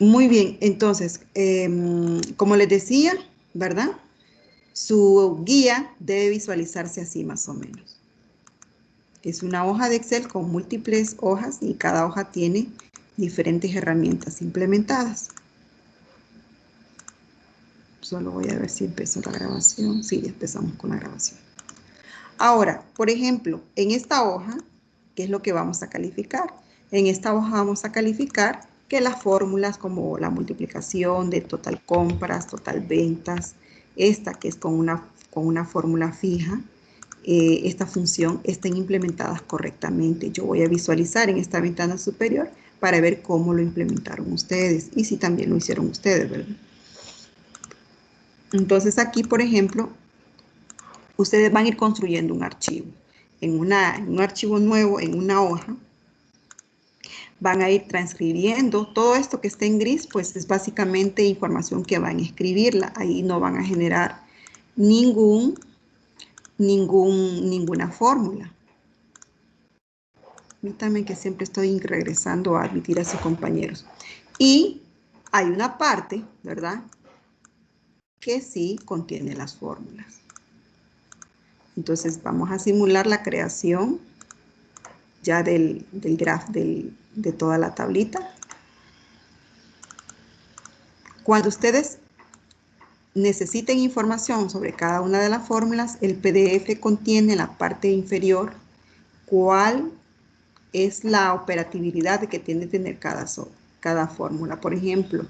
Muy bien, entonces, como les decía, ¿verdad? Su guía debe visualizarse así más o menos. Es una hoja de Excel con múltiples hojas y cada hoja tiene diferentes herramientas implementadas. Solo voy a ver si empezó la grabación. Sí, ya empezamos con la grabación. Ahora, por ejemplo, en esta hoja, ¿qué es lo que vamos a calificar? En esta hoja vamos a calificar que las fórmulas como la multiplicación de total compras, total ventas, esta que es con una fórmula fija, esta función estén implementadas correctamente. Yo voy a visualizar en esta ventana superior para ver cómo lo implementaron ustedes y si también lo hicieron ustedes, ¿verdad? Entonces aquí, por ejemplo, ustedes van a ir construyendo un archivo. En un archivo nuevo, en una hoja, van a ir transcribiendo. Todo esto que está en gris, pues es básicamente información que van a escribirla. Ahí no van a generar ninguna fórmula. Permítanme que siempre estoy regresando a admitir a sus compañeros. Y hay una parte, ¿verdad?, que sí contiene las fórmulas. Entonces vamos a simular la creación ya del graph de toda la tablita. Cuando ustedes necesiten información sobre cada una de las fórmulas, el PDF contiene en la parte inferior cuál es la operatividad que tiene que tener cada fórmula. Por ejemplo,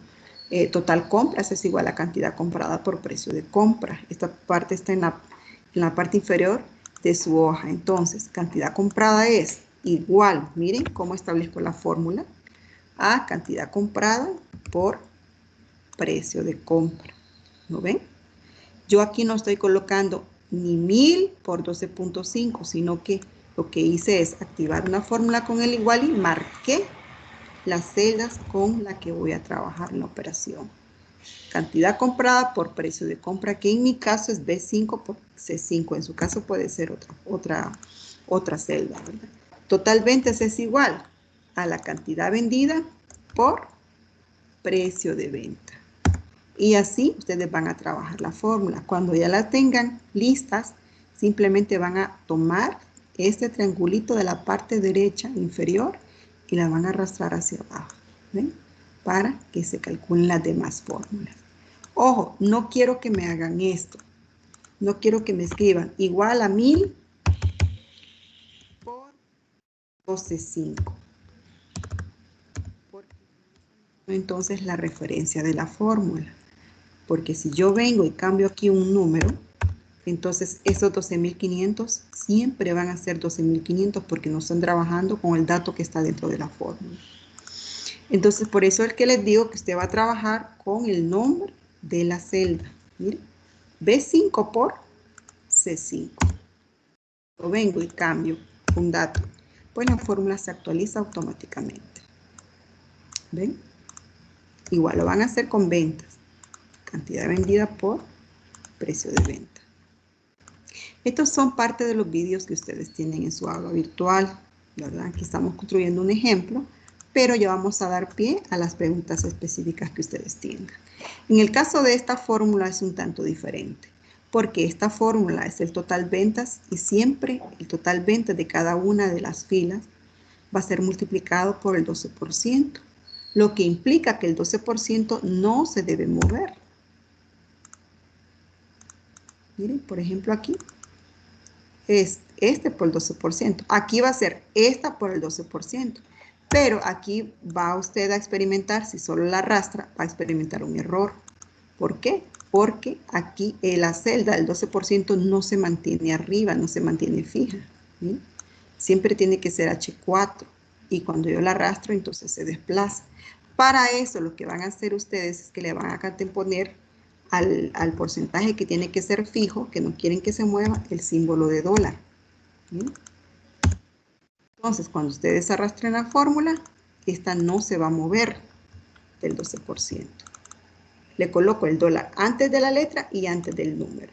total compras es igual a cantidad comprada por precio de compra. Esta parte está en la parte inferior de su hoja. Entonces, cantidad comprada es igual, miren cómo establezco la fórmula, a cantidad comprada por precio de compra. ¿Lo ven? Yo aquí no estoy colocando ni 1000 por 12.5, sino que lo que hice es activar una fórmula con el igual y marqué las celdas con las que voy a trabajar la operación. Cantidad comprada por precio de compra, que en mi caso es B5 por C5. En su caso puede ser otra celda, ¿verdad? Total ventas es igual a la cantidad vendida por precio de venta. Y así ustedes van a trabajar la fórmula. Cuando ya la tengan listas, simplemente van a tomar este triangulito de la parte derecha inferior y la van a arrastrar hacia abajo, ¿ven? Para que se calculen las demás fórmulas. Ojo, no quiero que me hagan esto. No quiero que me escriban igual a 1000 por 12.5. Entonces la referencia de la fórmula. Porque si yo vengo y cambio aquí un número, entonces esos 12.500 siempre van a ser 12.500 porque no están trabajando con el dato que está dentro de la fórmula. Entonces por eso es que les digo que usted va a trabajar con el nombre de la celda. Miren, B5 por C5. Yo vengo y cambio un dato, pues la fórmula se actualiza automáticamente. ¿Ven? Igual lo van a hacer con ventas. Cantidad vendida por precio de venta. Estos son parte de los vídeos que ustedes tienen en su aula virtual, ¿verdad? Aquí estamos construyendo un ejemplo, pero ya vamos a dar pie a las preguntas específicas que ustedes tengan. En el caso de esta fórmula es un tanto diferente, porque esta fórmula es el total ventas y siempre el total ventas de cada una de las filas va a ser multiplicado por el 12%, lo que implica que el 12% no se debe mover. Miren, por ejemplo aquí, es este por el 12%. Aquí va a ser esta por el 12%. Pero aquí va usted a experimentar, si solo la arrastra, va a experimentar un error. ¿Por qué? Porque aquí la celda del 12% no se mantiene arriba, no se mantiene fija. ¿Sí? Siempre tiene que ser H4. Y cuando yo la arrastro, entonces se desplaza. Para eso, lo que van a hacer ustedes es que le van a poner al porcentaje que tiene que ser fijo, que no quieren que se mueva, el símbolo de dólar. ¿Sí? Entonces, cuando ustedes arrastren la fórmula, esta no se va a mover del 12%. Le coloco el dólar antes de la letra y antes del número.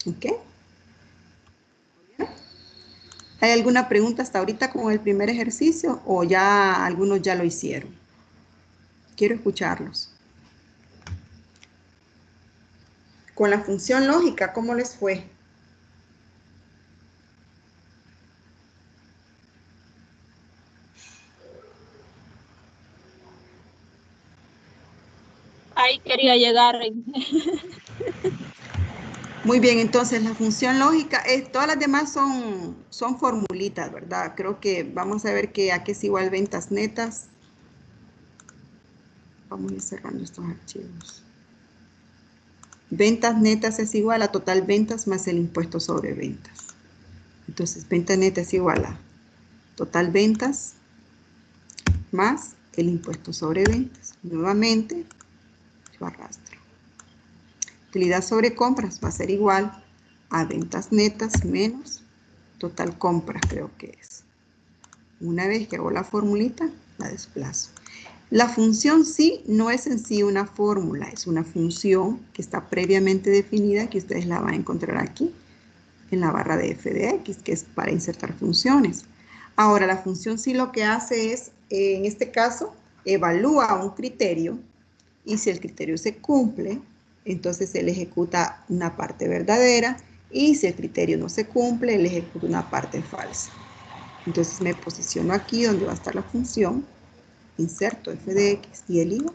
¿Ok? ¿Hay alguna pregunta hasta ahorita con el primer ejercicio o ya algunos ya lo hicieron? Quiero escucharlos. Con la función lógica, ¿cómo les fue? Ahí quería llegar. Muy bien, entonces la función lógica, todas las demás son formulitas, ¿verdad? Creo que vamos a ver que aquí es igual ventas netas. Vamos a ir cerrando estos archivos. Ventas netas es igual a total ventas más el impuesto sobre ventas. Entonces, venta neta es igual a total ventas más el impuesto sobre ventas. Nuevamente, yo arrastro. Utilidad sobre compras va a ser igual a ventas netas menos total compras, creo que es. Una vez que hago la formulita, la desplazo. La función sí no es en sí una fórmula, es una función que está previamente definida, que ustedes la van a encontrar aquí en la barra de f de x, que es para insertar funciones. Ahora, la función sí lo que hace es, en este caso, evalúa un criterio y si el criterio se cumple, entonces él ejecuta una parte verdadera y si el criterio no se cumple, él ejecuta una parte falsa. Entonces me posiciono aquí donde va a estar la función, inserto f de x y el IVA,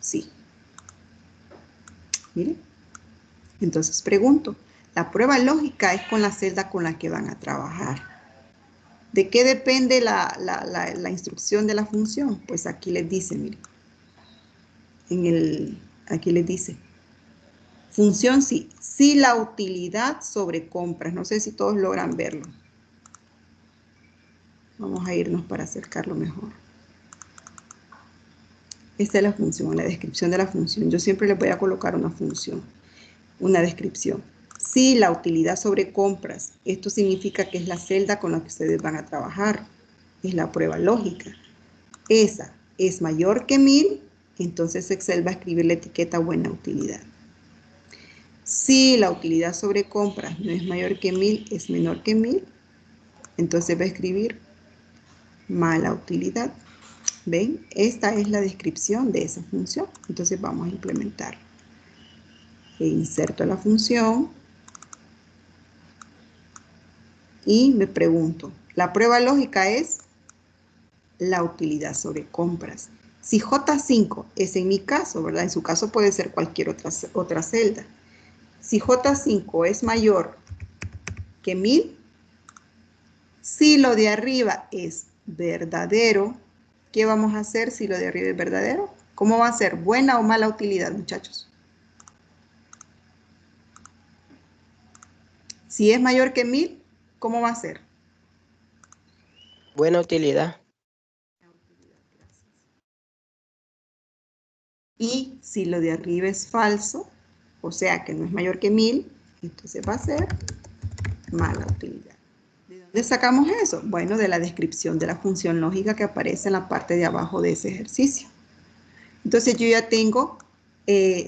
sí. Miren. Entonces pregunto, la prueba lógica es con la celda con la que van a trabajar. ¿De qué depende la instrucción de la función? Pues aquí les dice, miren. Aquí les dice. Función sí. Sí la utilidad sobre compras. No sé si todos logran verlo. Vamos a irnos para acercarlo mejor. Esta es la función, la descripción de la función. Yo siempre les voy a colocar una función, una descripción. Sí, la utilidad sobre compras. Esto significa que es la celda con la que ustedes van a trabajar. Es la prueba lógica. Esa es mayor que 1000, entonces Excel va a escribir la etiqueta buena utilidad. Si la utilidad sobre compras no es mayor que 1000, es menor que 1000, entonces va a escribir mala utilidad. ¿Ven? Esta es la descripción de esa función. Entonces vamos a implementar. Inserto la función y me pregunto, la prueba lógica es la utilidad sobre compras. Si J5 es en mi caso, ¿verdad? En su caso puede ser cualquier otra celda. Si J5 es mayor que 1000, si lo de arriba es verdadero, ¿qué vamos a hacer si lo de arriba es verdadero? ¿Cómo va a ser? ¿Buena o mala utilidad, muchachos? Si es mayor que 1000, ¿cómo va a ser? Buena utilidad. Y si lo de arriba es falso, o sea que no es mayor que 1000, entonces va a ser mala utilidad. ¿De dónde sacamos eso? Bueno, de la descripción de la función lógica que aparece en la parte de abajo de ese ejercicio. Entonces yo ya tengo,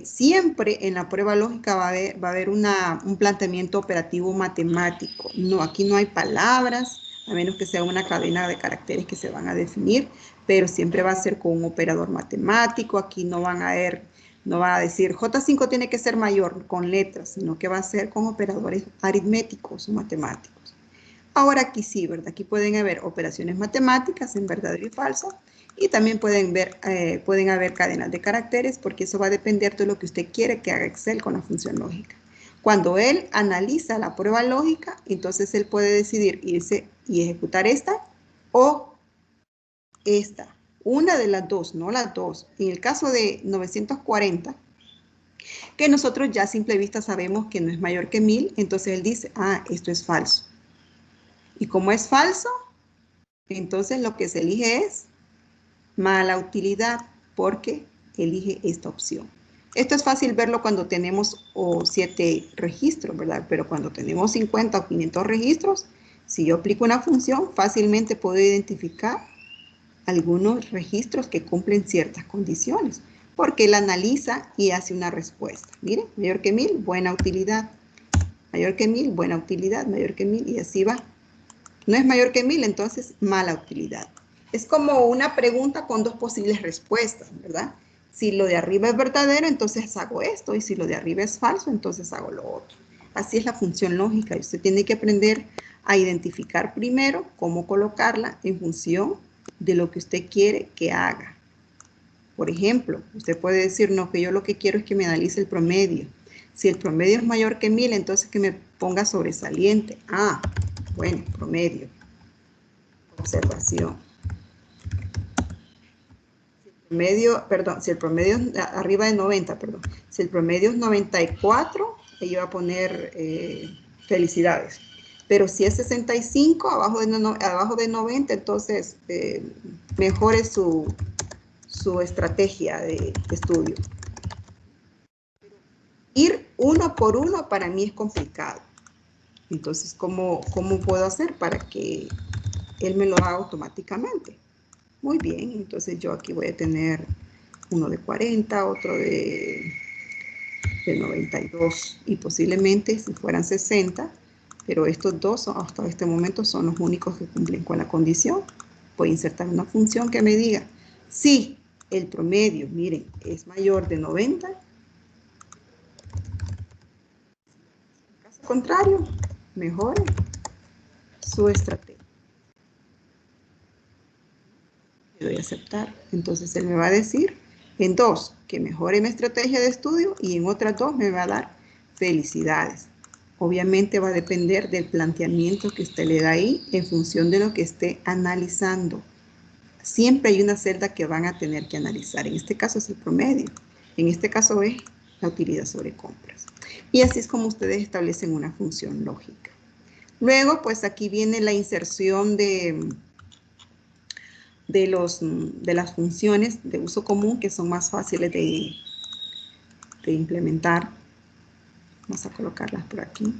siempre en la prueba lógica va a haber un planteamiento operativo matemático. No, aquí no hay palabras, a menos que sea una cadena de caracteres que se van a definir, pero siempre va a ser con un operador matemático. Aquí no van a ver, no va a decir J5 tiene que ser mayor con letras, sino que va a ser con operadores aritméticos o matemáticos. Ahora aquí sí, ¿verdad? Aquí pueden haber operaciones matemáticas en verdadero y falso y también pueden haber cadenas de caracteres porque eso va a depender de lo que usted quiere que haga Excel con la función lógica. Cuando él analiza la prueba lógica, entonces él puede decidir irse y ejecutar esta o esta. Una de las dos, no las dos. En el caso de 940, que nosotros ya a simple vista sabemos que no es mayor que 1000, entonces él dice, ah, esto es falso. Y como es falso, entonces lo que se elige es mala utilidad porque elige esta opción. Esto es fácil verlo cuando tenemos 7 registros, ¿verdad? Pero cuando tenemos 50 o 500 registros, si yo aplico una función, fácilmente puedo identificar algunos registros que cumplen ciertas condiciones, porque él analiza y hace una respuesta. Miren, mayor que 1000, buena utilidad. Mayor que 1000, buena utilidad. Mayor que 1000 y así va. No es mayor que 1000, entonces mala utilidad. Es como una pregunta con dos posibles respuestas, ¿verdad? Si lo de arriba es verdadero, entonces hago esto, y si lo de arriba es falso, entonces hago lo otro. Así es la función lógica, y usted tiene que aprender a identificar primero cómo colocarla en función de lo que usted quiere que haga. Por ejemplo, usted puede decir, no, que yo lo que quiero es que me analice el promedio. Si el promedio es mayor que 1000, entonces que me ponga sobresaliente. Ah, bueno, promedio. Observación. Si el promedio es arriba de 90, perdón. Si el promedio es 94, ella va a poner felicidades. Pero si es 65, abajo de 90, entonces mejore su estrategia de estudio. Ir uno por uno para mí es complicado. Entonces, ¿cómo puedo hacer para que él me lo haga automáticamente? Muy bien, entonces yo aquí voy a tener uno de 40, otro de 92 y posiblemente si fueran 60, pero estos dos hasta este momento son los únicos que cumplen con la condición. Voy a insertar una función que me diga si el promedio, miren, es mayor de 90, en caso contrario, mejore su estrategia. Le doy a aceptar. Entonces él me va a decir en 2 que mejore mi estrategia de estudio y en otras 2 me va a dar felicidades. Obviamente va a depender del planteamiento que usted le da ahí en función de lo que esté analizando. Siempre hay una celda que van a tener que analizar. En este caso es el promedio. En este caso es la utilidad sobre compras. Y así es como ustedes establecen una función lógica. Luego, pues aquí viene la inserción de las funciones de uso común que son más fáciles de implementar. Vamos a colocarlas por aquí.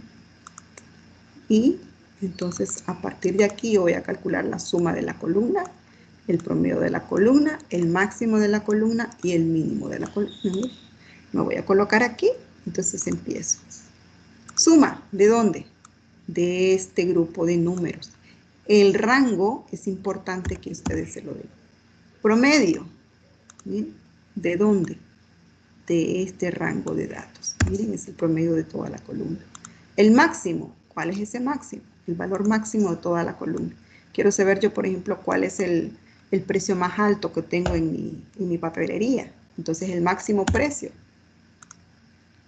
Y entonces a partir de aquí yo voy a calcular la suma de la columna, el promedio de la columna, el máximo de la columna y el mínimo de la columna. Me voy a colocar aquí, entonces empiezo. Suma, ¿de dónde? De este grupo de números. El rango es importante que ustedes se lo den. Promedio, ¿sí? ¿De dónde? De este rango de datos. Miren, es el promedio de toda la columna. El máximo, ¿cuál es ese máximo? El valor máximo de toda la columna. Quiero saber yo, por ejemplo, cuál es el precio más alto que tengo en mi papelería. Entonces, el máximo precio,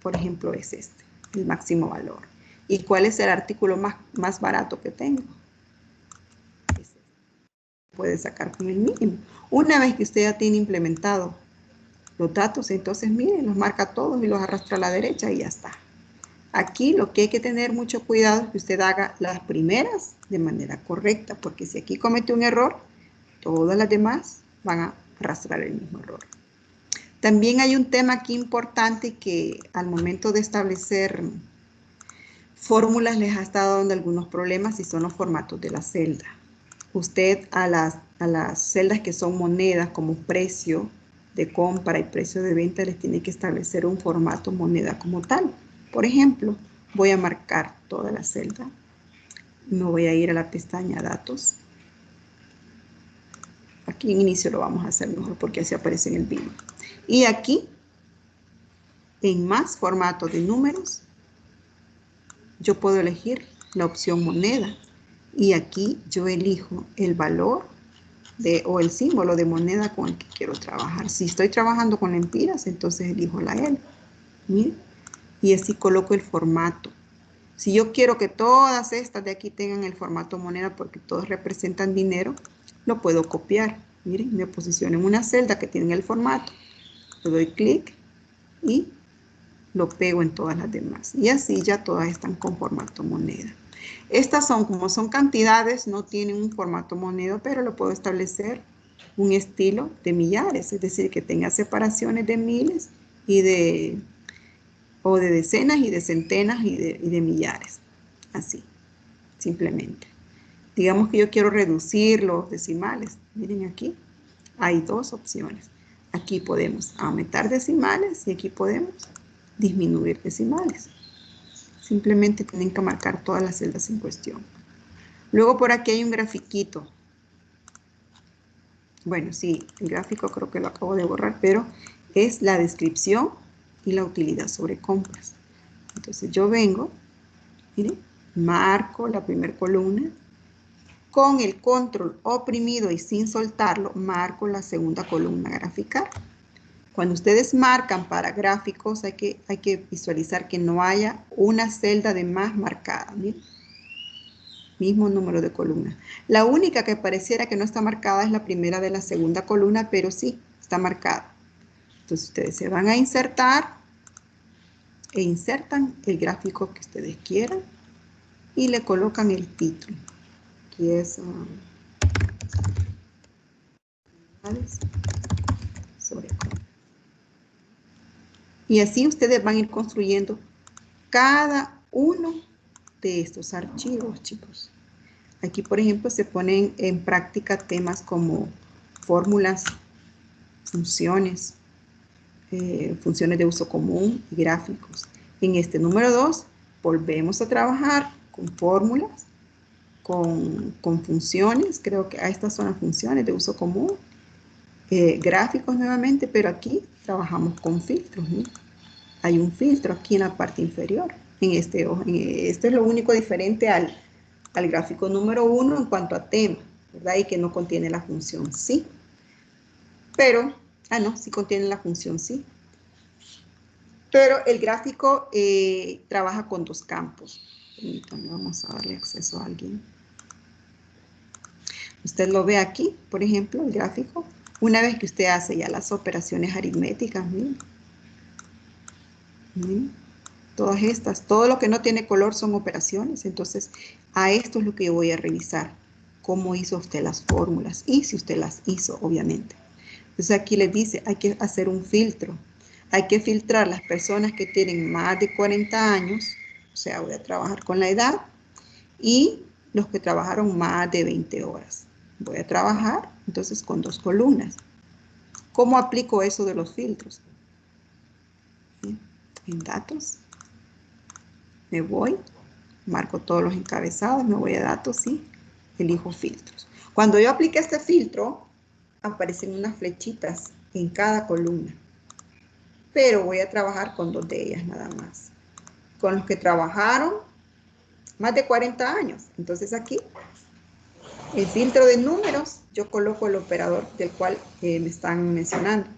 por ejemplo, es este, el máximo valor. ¿Y cuál es el artículo más barato que tengo? Puede sacar con el mínimo. Una vez que usted ya tiene implementado los datos, entonces miren, los marca todos y los arrastra a la derecha y ya está. Aquí lo que hay que tener mucho cuidado es que usted haga las primeras de manera correcta, porque si aquí comete un error, todas las demás van a arrastrar el mismo error. También hay un tema aquí importante que al momento de establecer fórmulas les ha estado dando algunos problemas y son los formatos de la celda. Usted a las celdas que son monedas como precio de compra y precio de venta les tiene que establecer un formato moneda como tal. Por ejemplo, voy a marcar toda la celda. Me voy a ir a la pestaña datos. Aquí en inicio lo vamos a hacer mejor porque así aparece en el vídeo. Y aquí, en más formato de números, yo puedo elegir la opción moneda. Y aquí yo elijo el valor o el símbolo de moneda con el que quiero trabajar. Si estoy trabajando con lempiras, entonces elijo la L. ¿Miren? Y así coloco el formato. Si yo quiero que todas estas de aquí tengan el formato moneda porque todos representan dinero, lo puedo copiar. Miren, me posiciono en una celda que tiene el formato. Le doy clic y lo pego en todas las demás. Y así ya todas están con formato moneda. Estas son, como son cantidades, no tienen un formato moneda, pero lo puedo establecer un estilo de millares, es decir, que tenga separaciones de miles o de decenas y de centenas y de millares. Así, simplemente. Digamos que yo quiero reducir los decimales. Miren aquí, hay dos opciones. Aquí podemos aumentar decimales y aquí podemos disminuir decimales. Simplemente tienen que marcar todas las celdas en cuestión. Luego por aquí hay un grafiquito. Bueno, sí, el gráfico creo que lo acabo de borrar, pero es la descripción y la utilidad sobre compras. Entonces yo vengo, miren, marco la primera columna, con el control oprimido y sin soltarlo, marco la segunda columna graficar. Cuando ustedes marcan para gráficos, hay que visualizar que no haya una celda de más marcada, miren. Mismo número de columnas. La única que pareciera que no está marcada es la primera de la segunda columna, pero sí, está marcada. Entonces ustedes se van a insertar e insertan el gráfico que ustedes quieran y le colocan el título, que es sobre compra. Y así ustedes van a ir construyendo cada uno de estos archivos, chicos. Aquí, por ejemplo, se ponen en práctica temas como fórmulas, funciones, funciones de uso común y gráficos. En este número 2 volvemos a trabajar con fórmulas, con funciones, creo que estas son las funciones de uso común, gráficos nuevamente, pero aquí trabajamos con filtros, ¿no? Hay un filtro aquí en la parte inferior. Este es lo único diferente al gráfico número 1 en cuanto a tema, ¿verdad? Y que no contiene la función sí. Pero, no, sí contiene la función sí. Pero el gráfico trabaja con dos campos. Permítanme, vamos a darle acceso a alguien. Usted lo ve aquí, por ejemplo, el gráfico. Una vez que usted hace ya las operaciones aritméticas, miren. Miren. Todas estas, todo lo que no tiene color son operaciones. Entonces, a esto es lo que yo voy a revisar. Cómo hizo usted las fórmulas y si usted las hizo, obviamente. Entonces aquí les dice, hay que hacer un filtro. Hay que filtrar las personas que tienen más de 40 años, o sea, voy a trabajar con la edad, y los que trabajaron más de 20 horas. Voy a trabajar entonces con dos columnas. ¿Cómo aplico eso de los filtros? En datos, me voy, marco todos los encabezados, me voy a datos y elijo filtros. Cuando yo aplique este filtro, aparecen unas flechitas en cada columna. Pero voy a trabajar con dos de ellas nada más. Con los que trabajaron más de 40 años. Entonces aquí, el filtro de números, yo coloco el operador del cual me están mencionando.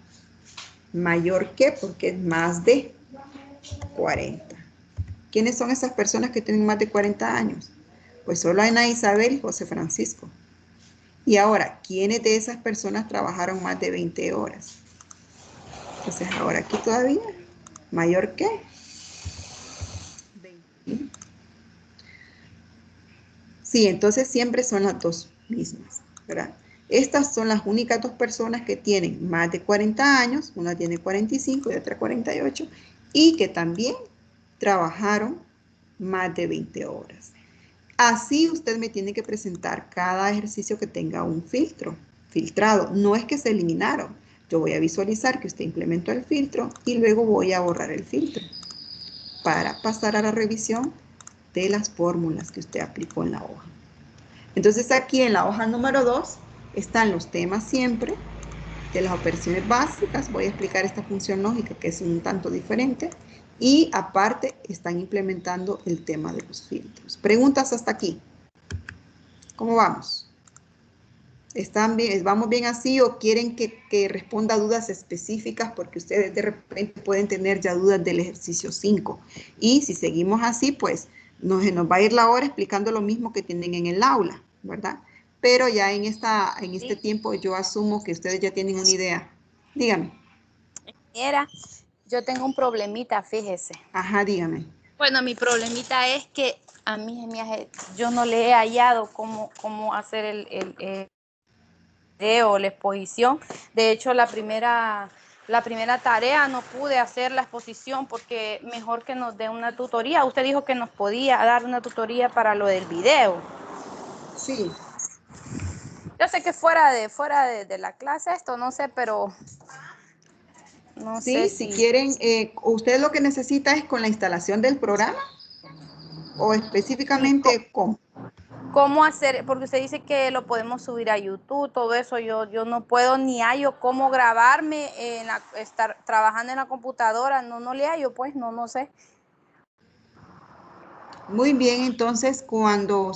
Mayor que, porque es más de 40. ¿Quiénes son esas personas que tienen más de 40 años? Pues solo Ana Isabel y José Francisco. Y ahora, ¿quiénes de esas personas trabajaron más de 20 horas? Entonces ahora aquí todavía, mayor que 20. Sí, entonces siempre son las dos mismas, ¿verdad? Estas son las únicas dos personas que tienen más de 40 años, una tiene 45 y otra 48, y que también trabajaron más de 20 horas. Así usted me tiene que presentar cada ejercicio que tenga un filtro, filtrado. No es que se eliminaron. Yo voy a visualizar que usted implementó el filtro y luego voy a borrar el filtro para pasar a la revisión de las fórmulas que usted aplicó en la hoja. Entonces aquí en la hoja número 2 están los temas siempre de las operaciones básicas. Voy a explicar esta función lógica que es un tanto diferente. Y aparte están implementando el tema de los filtros. ¿Preguntas hasta aquí? ¿Cómo vamos? ¿Están bien? ¿Vamos bien así o quieren que responda dudas específicas? Porque ustedes de repente pueden tener ya dudas del ejercicio 5. Y si seguimos así, pues nos va a ir la hora explicando lo mismo que tienen en el aula, ¿verdad? Pero ya en este tiempo yo asumo que ustedes ya tienen una idea. Dígame. Yo tengo un problemita, fíjese. Ajá, dígame. Bueno, mi problemita es que a mí yo no le he hallado cómo hacer el video, la exposición. De hecho, la primera tarea no pude hacer la exposición porque mejor que nos dé una tutoría. Usted dijo que nos podía dar una tutoría para lo del video. Sí. Yo sé que fuera de la clase esto, no sé, pero no sé Sí, si quieren, ¿usted lo que necesita es con la instalación del programa? ¿O específicamente cómo? ¿Cómo hacer? Porque usted dice que lo podemos subir a YouTube, todo eso. Yo no puedo ni hallo cómo grabarme, estar trabajando en la computadora. No le hallo, pues, no sé. Muy bien, entonces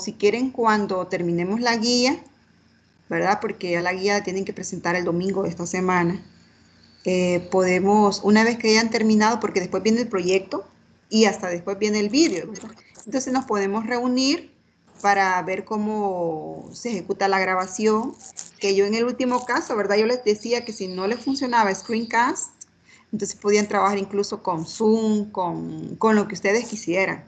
si quieren, cuando terminemos la guía, ¿verdad? Porque ya la guía la tienen que presentar el domingo de esta semana. Podemos, una vez que hayan terminado, porque después viene el proyecto y hasta después viene el vídeo, ¿verdad? Entonces nos podemos reunir para ver cómo se ejecuta la grabación, que yo en el último caso, ¿verdad? Yo les decía que si no les funcionaba Screencast, entonces podían trabajar incluso con Zoom, con lo que ustedes quisieran.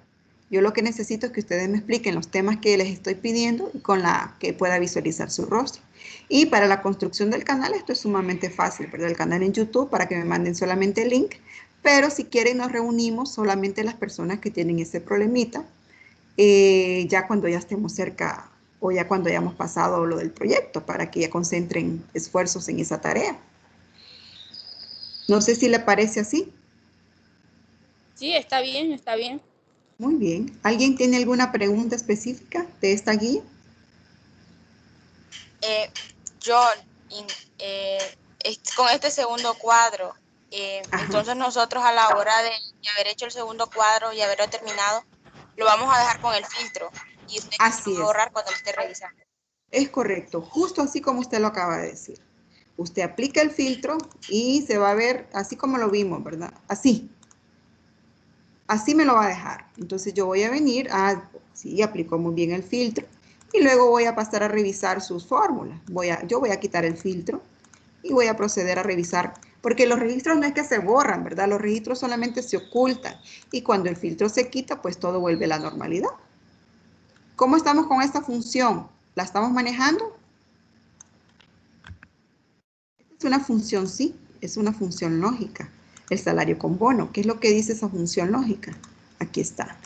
Yo lo que necesito es que ustedes me expliquen los temas que les estoy pidiendo y con la que pueda visualizar su rostro. Y para la construcción del canal esto es sumamente fácil, ¿verdad? El canal en YouTube para que me manden solamente el link, pero si quieren nos reunimos solamente las personas que tienen ese problemita, ya cuando ya estemos cerca o ya cuando hayamos pasado lo del proyecto, para que ya concentren esfuerzos en esa tarea. No sé si le parece así. Sí, está bien, está bien. Muy bien. ¿Alguien tiene alguna pregunta específica de esta guía? John, con este segundo cuadro, Ajá. entonces nosotros a la hora de haber hecho el segundo cuadro y haberlo terminado, lo vamos a dejar con el filtro y usted lo Así va a es. borrar cuando lo esté revisando. Es correcto, justo así como usted lo acaba de decir. Usted aplica el filtro y se va a ver así como lo vimos, ¿verdad? Así. Así me lo va a dejar. Entonces yo voy a venir sí, aplicó muy bien el filtro. Y luego voy a pasar a revisar sus fórmulas. Yo voy a quitar el filtro y voy a proceder a revisar. Porque los registros no es que se borran, ¿verdad? Los registros solamente se ocultan. Y cuando el filtro se quita, pues todo vuelve a la normalidad. ¿Cómo estamos con esta función? ¿La estamos manejando? Es una función, sí, es una función lógica. El salario con bono, ¿qué es lo que dice esa función lógica? Aquí está.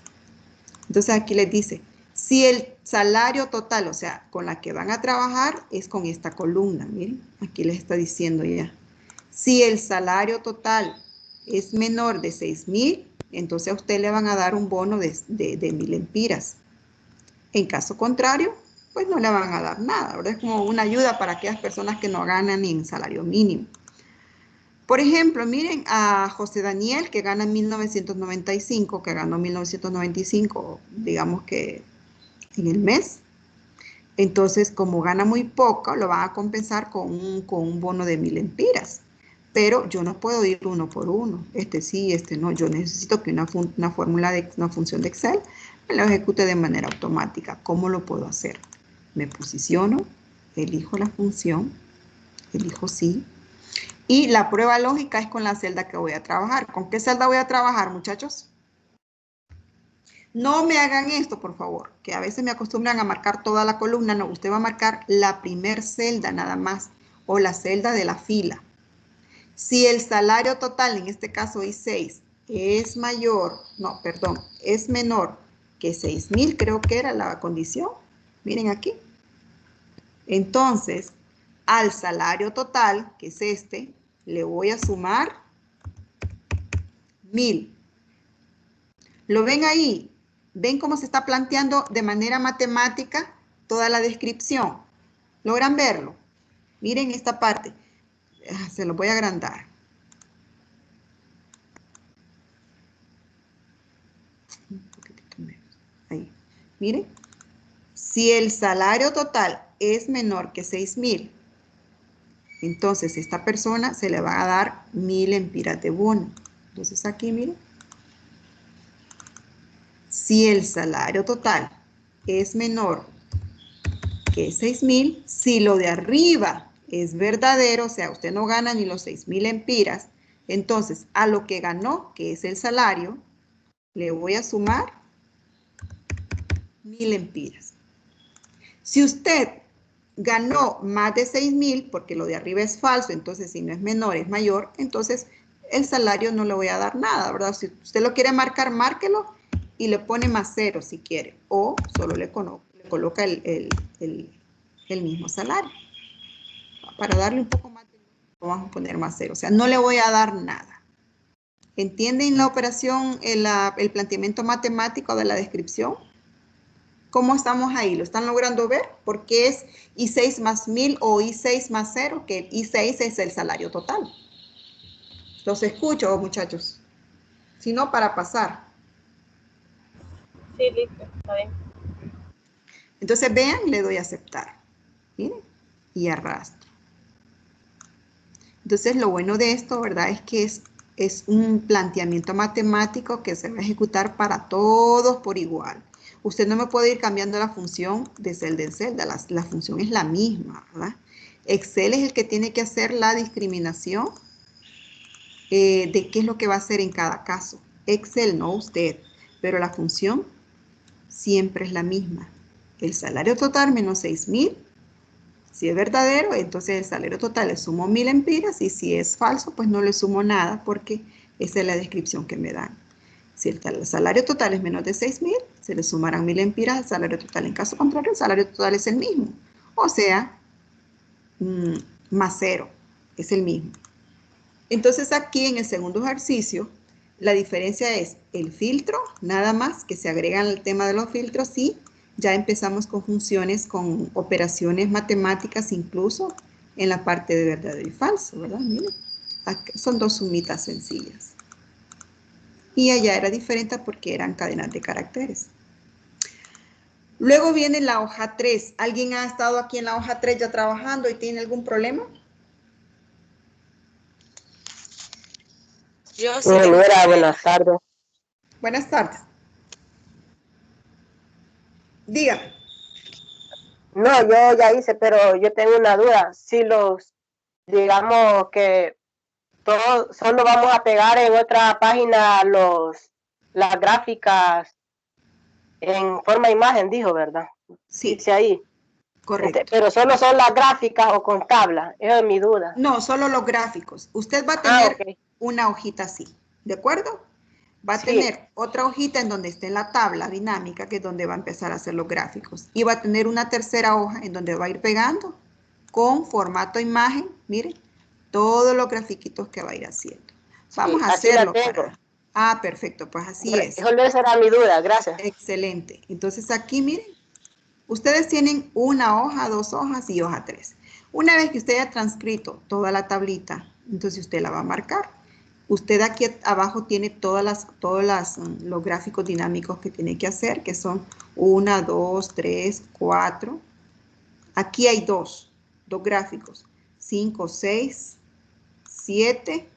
Entonces aquí les dice, si el salario total, o sea, con la que van a trabajar, es con esta columna, miren, aquí les está diciendo ya. Si el salario total es menor de 6,000, entonces a usted le van a dar un bono de 1,000 empiras. En caso contrario, pues no le van a dar nada, ¿verdad? Es como una ayuda para aquellas personas que no ganan ni en salario mínimo. Por ejemplo, miren a José Daniel, que gana 1,995, que ganó 1,995, digamos que en el mes. Entonces, como gana muy poco, lo van a compensar con un bono de 1,000 empiras. Pero yo no puedo ir uno por uno. Este sí, este no. Yo necesito que una función de Excel me lo ejecute de manera automática. ¿Cómo lo puedo hacer? Me posiciono, elijo la función, elijo sí. Y la prueba lógica es con la celda que voy a trabajar. ¿Con qué celda voy a trabajar, muchachos? No me hagan esto, por favor, que a veces me acostumbran a marcar toda la columna. No, usted va a marcar la primer celda nada más, o la celda de la fila. Si el salario total, en este caso I6, es menor que 6,000, creo que era la condición. Miren aquí. Entonces, al salario total, que es este, le voy a sumar 1,000. ¿Lo ven ahí? ¿Ven cómo se está planteando de manera matemática toda la descripción? ¿Logran verlo? Miren esta parte. Se lo voy a agrandar. Un poquitito menos. Ahí. Miren. Si el salario total es menor que 6,000, entonces esta persona se le va a dar 1,000 empiras de bono. Entonces aquí, miren. Si el salario total es menor que 6,000, si lo de arriba es verdadero, o sea, usted no gana ni los 6,000 empiras, entonces a lo que ganó, que es el salario, le voy a sumar 1,000 empiras. Si usted ganó más de 6,000, porque lo de arriba es falso, entonces si no es menor, es mayor, entonces el salario no le voy a dar nada, ¿verdad? Si usted lo quiere marcar, márquelo y le pone más 0 si quiere, o solo le coloca el mismo salario. Para darle un poco más de luz, vamos a poner más 0, o sea, no le voy a dar nada. ¿Entienden la operación, el planteamiento matemático de la descripción? ¿Cómo estamos ahí? ¿Lo están logrando ver? Porque es I6 más 1000 o I6 más 0, que el I6 es el salario total. Los escucho, muchachos. Si no, para pasar. Sí, listo, está bien. Entonces, vean, le doy a aceptar. Miren, y arrastro. Entonces, lo bueno de esto, ¿verdad? Es que es un planteamiento matemático que se va a ejecutar para todos por igual. Usted no me puede ir cambiando la función de celda en celda. La función es la misma, ¿verdad? Excel es el que tiene que hacer la discriminación de qué es lo que va a hacer en cada caso. Excel, no usted, pero la función siempre es la misma. El salario total menos 6.000. Si es verdadero, entonces el salario total le sumo 1000 empiras y si es falso, pues no le sumo nada porque esa es la descripción que me dan. Si el salario total es menos de 6.000, se le sumarán 1000 empiras al salario total. En caso contrario, el salario total es el mismo. O sea, más 0, es el mismo. Entonces aquí en el segundo ejercicio, la diferencia es el filtro, nada más que se agregan el tema de los filtros y ya empezamos con funciones, con operaciones matemáticas incluso en la parte de verdadero y falso, ¿verdad? Miren, son dos sumitas sencillas. Y allá era diferente porque eran cadenas de caracteres. Luego viene la hoja 3. ¿Alguien ha estado aquí en la hoja 3 ya trabajando y tiene algún problema? Yo sí tengo Buenas tardes. Buenas tardes. Dígame. No, yo ya hice, pero yo tengo una duda. Si digamos que todos solo vamos a pegar en otra página las gráficas en forma de imagen, dijo, ¿verdad? Sí, Dice ahí. correcto. Pero solo son las gráficas o con tabla. Esa es mi duda. No, solo los gráficos. Usted va a tener Ok. una hojita así, ¿de acuerdo? Va a Sí. tener otra hojita en donde esté la tabla dinámica, que es donde va a empezar a hacer los gráficos. Y va a tener una tercera hoja en donde va a ir pegando con formato imagen, miren, todos los grafiquitos que va a ir haciendo. Vamos Sí, a así la hacerlo tengo. para... Ah, perfecto, pues así es. Esa era mi duda, gracias. Excelente. Entonces aquí, miren, ustedes tienen una hoja, 2 hojas y hoja 3. Una vez que usted haya transcrito toda la tablita, entonces usted la va a marcar. Usted aquí abajo tiene los gráficos dinámicos que tiene que hacer, que son 1, 2, 3, 4. Aquí hay dos gráficos, 5, 6, 7,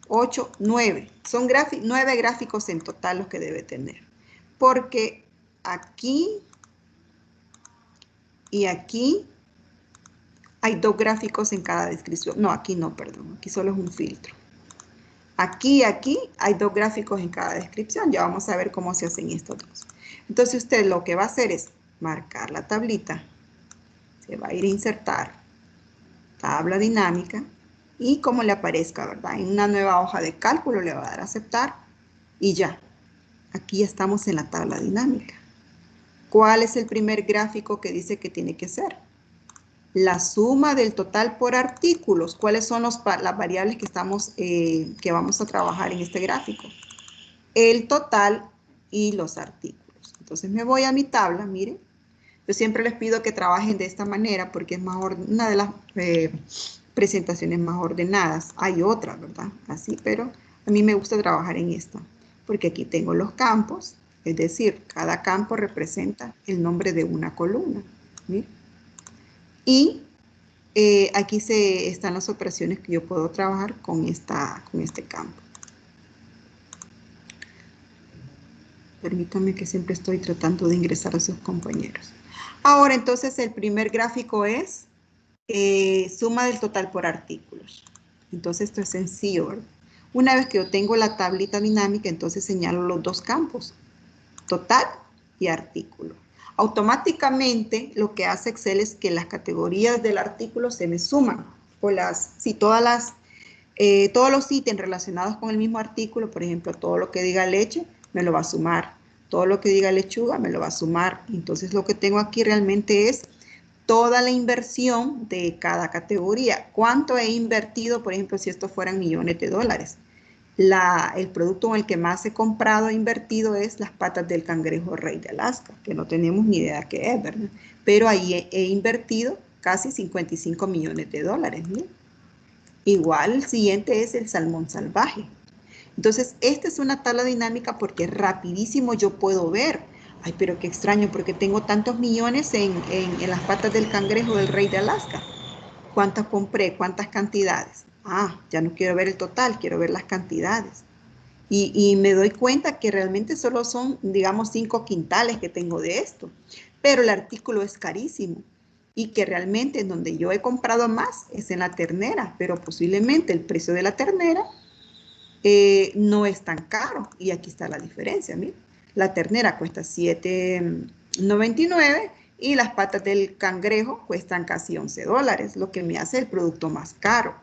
8, 9. Son 9 gráficos en total los que debe tener. Porque aquí y aquí hay 2 gráficos en cada descripción. No, aquí no, perdón. Aquí solo es un filtro. Aquí y aquí hay 2 gráficos en cada descripción. Ya vamos a ver cómo se hacen estos dos. Entonces usted lo que va a hacer es marcar la tablita. Se va a ir a insertar tabla dinámica y como le aparezca, ¿verdad? En una nueva hoja de cálculo le va a dar a aceptar y ya. Aquí estamos en la tabla dinámica. ¿Cuál es el primer gráfico que dice que tiene que ser? La suma del total por artículos. ¿Cuáles son las variables que vamos a trabajar en este gráfico? El total y los artículos. Entonces me voy a mi tabla, miren. Yo siempre les pido que trabajen de esta manera porque es una de las presentaciones más ordenadas. Hay otras, ¿verdad? Así, pero a mí me gusta trabajar en esta porque aquí tengo los campos, es decir, cada campo representa el nombre de una columna. ¿Miren? Y aquí están las operaciones que yo puedo trabajar con este campo. Permítanme que siempre estoy tratando de ingresar a sus compañeros. Ahora, entonces, el primer gráfico es suma del total por artículos. Entonces, esto es sencillo, ¿verdad? Una vez que yo tengo la tablita dinámica, entonces señalo los dos campos, total y artículo. Automáticamente, lo que hace Excel es que las categorías del artículo se me suman. Todos los ítems relacionados con el mismo artículo, por ejemplo, todo lo que diga leche, me lo va a sumar. Todo lo que diga lechuga, me lo va a sumar. Entonces, lo que tengo aquí realmente es toda la inversión de cada categoría. ¿Cuánto he invertido, por ejemplo, si esto fueran millones de dólares? el producto en el que más he comprado e invertido es las patas del cangrejo rey de Alaska, que no tenemos ni idea qué es, ¿verdad? Pero ahí he invertido casi 55 millones de dólares, ¿no? Igual el siguiente es el salmón salvaje. Entonces, esta es una tabla dinámica porque rapidísimo yo puedo ver. Ay, pero qué extraño, porque tengo tantos millones en las patas del cangrejo del rey de Alaska. ¿Cuántas compré? ¿Cuántas cantidades? Ah, ya no quiero ver el total, quiero ver las cantidades. Y me doy cuenta que realmente solo son, digamos, 5 quintales que tengo de esto. Pero el artículo es carísimo. Y que realmente en donde yo he comprado más es en la ternera, pero posiblemente el precio de la ternera no es tan caro. Y aquí está la diferencia, miren. La ternera cuesta $7.99 y las patas del cangrejo cuestan casi $11, lo que me hace el producto más caro.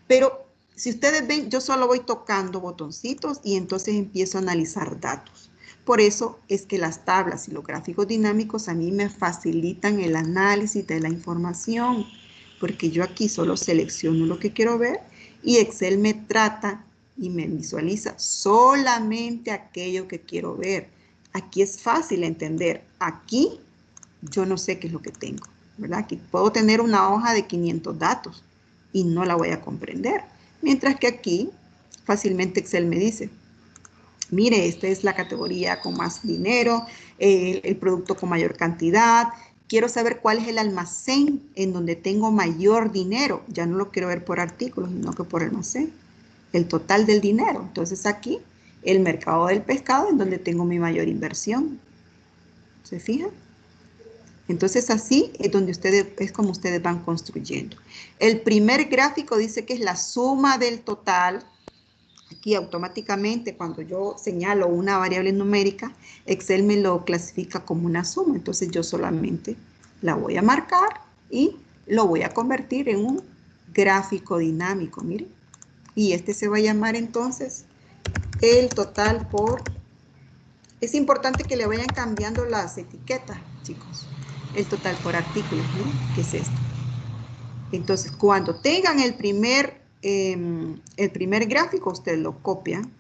Pero si ustedes ven, yo solo voy tocando botoncitos y entonces empiezo a analizar datos. Por eso es que las tablas y los gráficos dinámicos a mí me facilitan el análisis de la información, porque yo aquí solo selecciono lo que quiero ver y Excel me trata y me visualiza solamente aquello que quiero ver. Aquí es fácil entender. Aquí yo no sé qué es lo que tengo, ¿verdad? Aquí puedo tener una hoja de 500 datos y no la voy a comprender. Mientras que aquí fácilmente Excel me dice, mire, esta es la categoría con más dinero, el producto con mayor cantidad. Quiero saber cuál es el almacén en donde tengo mayor dinero. Ya no lo quiero ver por artículos, sino que por almacén. El total del dinero. Entonces aquí, el mercado del pescado en donde tengo mi mayor inversión. ¿Se fijan? Entonces así es donde es como ustedes van construyendo. El primer gráfico dice que es la suma del total. Aquí automáticamente cuando yo señalo una variable numérica, Excel me lo clasifica como una suma. Entonces yo solamente la voy a marcar y lo voy a convertir en un gráfico dinámico, miren. Y este se va a llamar entonces el total por... Es importante que le vayan cambiando las etiquetas, chicos. El total por artículos, ¿no? ¿Qué es esto? Entonces, cuando tengan el primer gráfico, ustedes lo copian,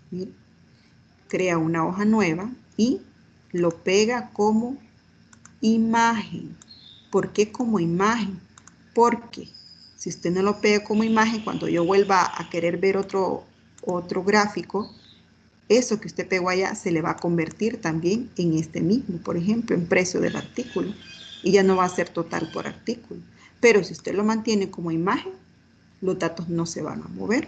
¿sí? Crea una hoja nueva y lo pega como imagen. ¿Por qué como imagen? Porque si usted no lo pega como imagen, cuando yo vuelva a querer ver otro gráfico, eso que usted pegó allá se le va a convertir también en este mismo, por ejemplo, en precio del artículo. Y ya no va a ser total por artículo. Pero si usted lo mantiene como imagen, los datos no se van a mover.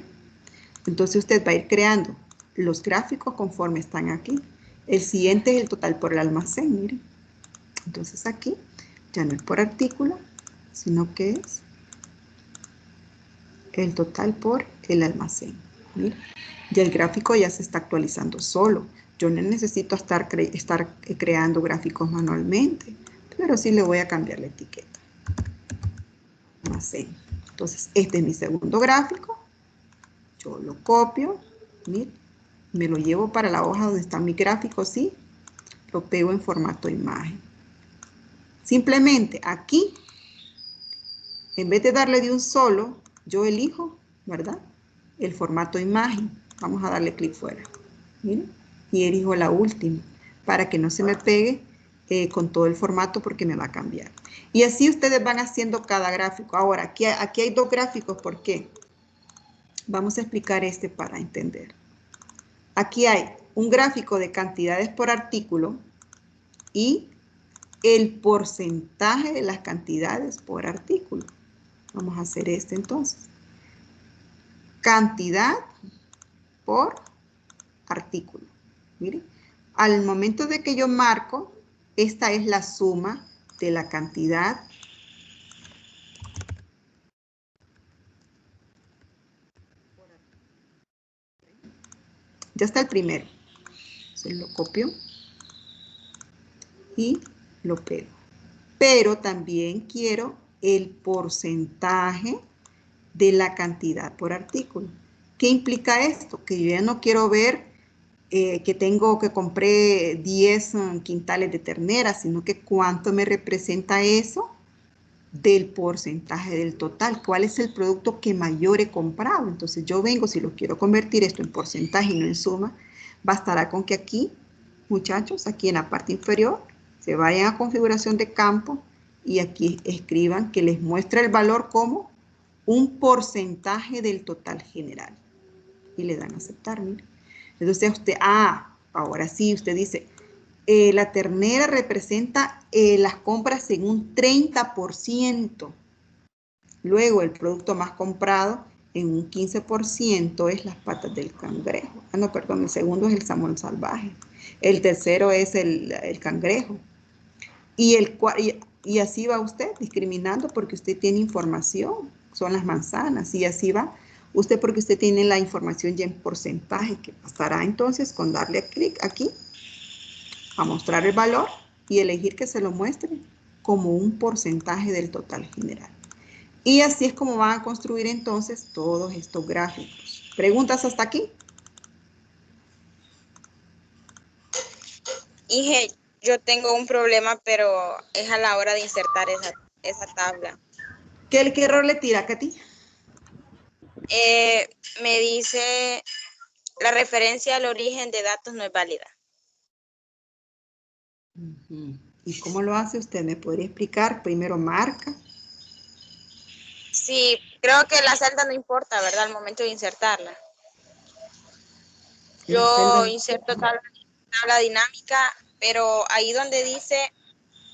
Entonces usted va a ir creando los gráficos conforme están aquí. El siguiente es el total por el almacén, miren. Entonces aquí ya no es por artículo, sino que es el total por el almacén. Miren. Ya el gráfico ya se está actualizando solo. Yo no necesito estar creando gráficos manualmente, pero sí le voy a cambiar la etiqueta. Almacén. Entonces, este es mi segundo gráfico. Yo lo copio, miren, me lo llevo para la hoja donde está mi gráfico, ¿sí? Lo pego en formato imagen. Simplemente aquí, en vez de darle de un solo, yo elijo, ¿verdad? El formato imagen. Vamos a darle clic fuera. Miren, y elijo la última para que no se me pegue con todo el formato porque me va a cambiar. Y así ustedes van haciendo cada gráfico. Ahora, aquí hay dos gráficos. ¿Por qué? Vamos a explicar este para entender. Aquí hay un gráfico de cantidades por artículo y el porcentaje de las cantidades por artículo. Vamos a hacer este entonces. Cantidad por artículo. Miren, al momento de que yo marco, esta es la suma de la cantidad ya está el primero. Entonces lo copio y lo pego. Pero también quiero el porcentaje de la cantidad por artículo. ¿Qué implica esto? Que yo ya no quiero ver que compré 10 quintales de ternera, sino que cuánto me representa eso del porcentaje del total. ¿Cuál es el producto que mayor he comprado? Entonces yo vengo, si lo quiero convertir esto en porcentaje y no en suma, bastará con que aquí, muchachos, aquí en la parte inferior, se vayan a configuración de campo y aquí escriban que les muestra el valor como un porcentaje del total general. Y le dan a aceptar, mire. Entonces usted, ahora sí, usted dice, la ternera representa las compras en un 30%. Luego el producto más comprado en un 15% es las patas del cangrejo. No, perdón, el segundo es el salmón salvaje. El tercero es el cangrejo. Y así va usted discriminando porque usted tiene información. Son las manzanas y así va. Usted porque usted tiene la información ya en porcentaje que pasará entonces con darle clic aquí a mostrar el valor y elegir que se lo muestre como un porcentaje del total general. Y así es como van a construir entonces todos estos gráficos. ¿Preguntas hasta aquí? Inge, yo tengo un problema, pero es a la hora de insertar esa tabla. ¿Qué error le tira, Katy? Me dice, la referencia al origen de datos no es válida. ¿Y cómo lo hace usted? ¿Me podría explicar? Primero marca. Sí, creo que la celda no importa, ¿verdad? Al momento de insertarla. Yo inserto tabla dinámica, pero ahí donde dice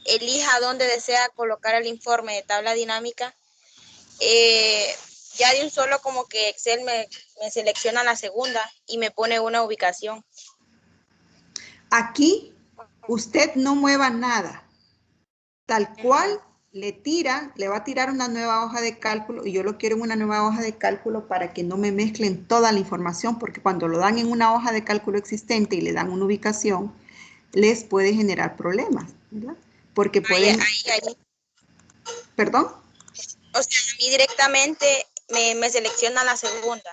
elija dónde desea colocar el informe de tabla dinámica, ya de un solo como que Excel me selecciona la segunda y me pone una ubicación. Aquí usted no mueva nada. Tal cual le va a tirar una nueva hoja de cálculo y yo lo quiero en una nueva hoja de cálculo para que no me mezclen toda la información porque cuando lo dan en una hoja de cálculo existente y le dan una ubicación, les puede generar problemas, ¿verdad? Porque pueden... Ahí. ¿Perdón? O sea, a mí directamente me selecciona la segunda.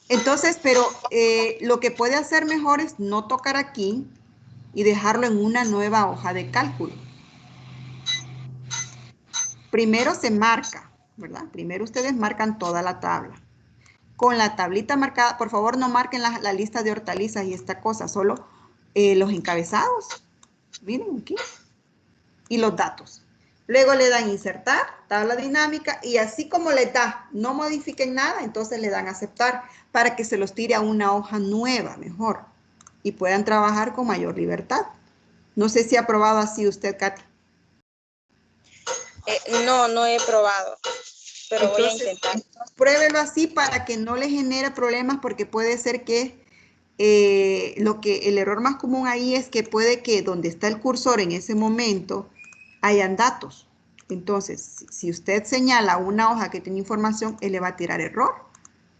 Entonces, pero lo que puede hacer mejor es no tocar aquí y dejarlo en una nueva hoja de cálculo. Primero se marca, ¿verdad? Primero ustedes marcan toda la tabla. Con la tablita marcada, por favor no marquen la lista de hortalizas y esta cosa, solo los encabezados. Miren aquí. Y los datos. Luego le dan insertar, tabla dinámica, y así como le da, no modifiquen nada, entonces le dan aceptar para que se los tire a una hoja nueva, mejor, y puedan trabajar con mayor libertad. No sé si ha probado así usted, Katy. No he probado, pero Entonces, voy a intentar. Pruébelo así para que no le genere problemas porque puede ser que el error más común ahí es que puede que donde está el cursor en ese momento hayan datos. Entonces, si usted señala una hoja que tiene información, él le va a tirar error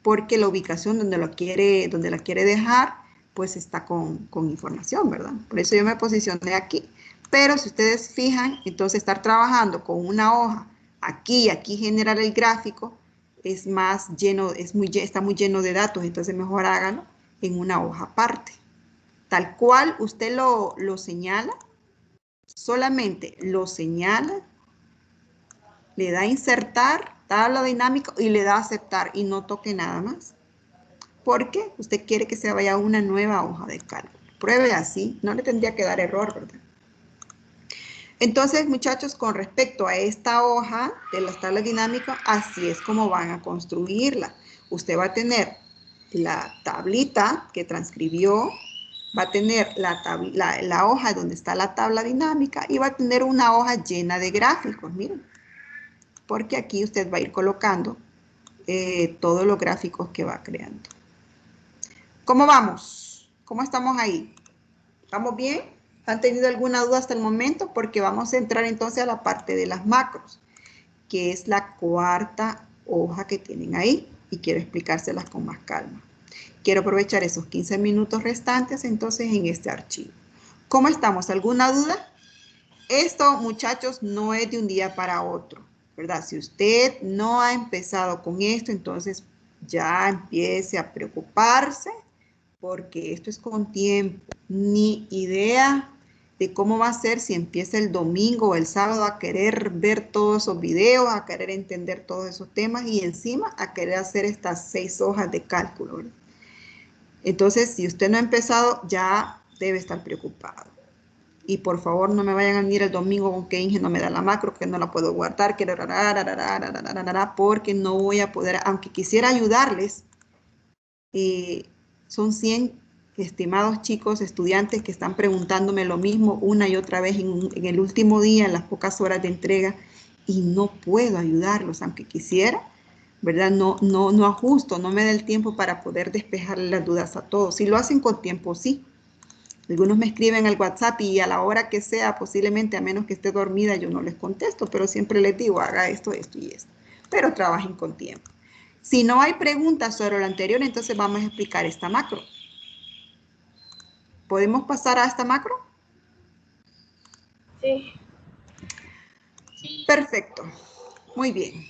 porque la ubicación donde la quiere dejar, pues está con información, ¿verdad? Por eso yo me posicioné aquí. Pero si ustedes fijan, entonces estar trabajando con una hoja aquí generar el gráfico es más lleno, está muy lleno de datos, entonces mejor háganlo en una hoja aparte. Tal cual usted lo señala, solamente lo señala, le da a insertar, tabla dinámica y le da a aceptar y no toque nada más. Porque usted quiere que se vaya a una nueva hoja de cálculo. Pruebe así, no le tendría que dar error, ¿verdad? Entonces, muchachos, con respecto a esta hoja de las tablas dinámicas, así es como van a construirla. Usted va a tener la tablita que transcribió, va a tener la hoja donde está la tabla dinámica y va a tener una hoja llena de gráficos, miren. Porque aquí usted va a ir colocando todos los gráficos que va creando. ¿Cómo vamos? ¿Cómo estamos ahí? ¿Vamos bien? ¿Han tenido alguna duda hasta el momento? Porque vamos a entrar entonces a la parte de las macros, que es la cuarta hoja que tienen ahí y quiero explicárselas con más calma. Quiero aprovechar esos 15 minutos restantes entonces en este archivo. ¿Cómo estamos? ¿Alguna duda? Esto, muchachos, no es de un día para otro, ¿verdad? Si usted no ha empezado con esto, entonces ya empiece a preocuparse porque esto es con tiempo. Ni idea de cómo va a ser si empieza el domingo o el sábado a querer ver todos esos videos, a querer entender todos esos temas y encima a querer hacer estas 6 hojas de cálculo, ¿verdad? Entonces, si usted no ha empezado, ya debe estar preocupado. Y por favor, no me vayan a venir el domingo con que Inge no me da la macro, que no la puedo guardar, que porque no voy a poder, aunque quisiera ayudarles, son 100 estimados chicos, estudiantes que están preguntándome lo mismo una y otra vez en el último día, en las pocas horas de entrega, y no puedo ayudarlos, aunque quisiera, ¿verdad? No ajusto, no me da el tiempo para poder despejarle las dudas a todos. Si lo hacen con tiempo, sí. Algunos me escriben al WhatsApp y a la hora que sea, posiblemente a menos que esté dormida, yo no les contesto, pero siempre les digo, haga esto, esto y esto. Pero trabajen con tiempo. Si no hay preguntas sobre lo anterior, entonces vamos a explicar esta macro. ¿Podemos pasar a esta macro? Sí. Perfecto. Muy bien.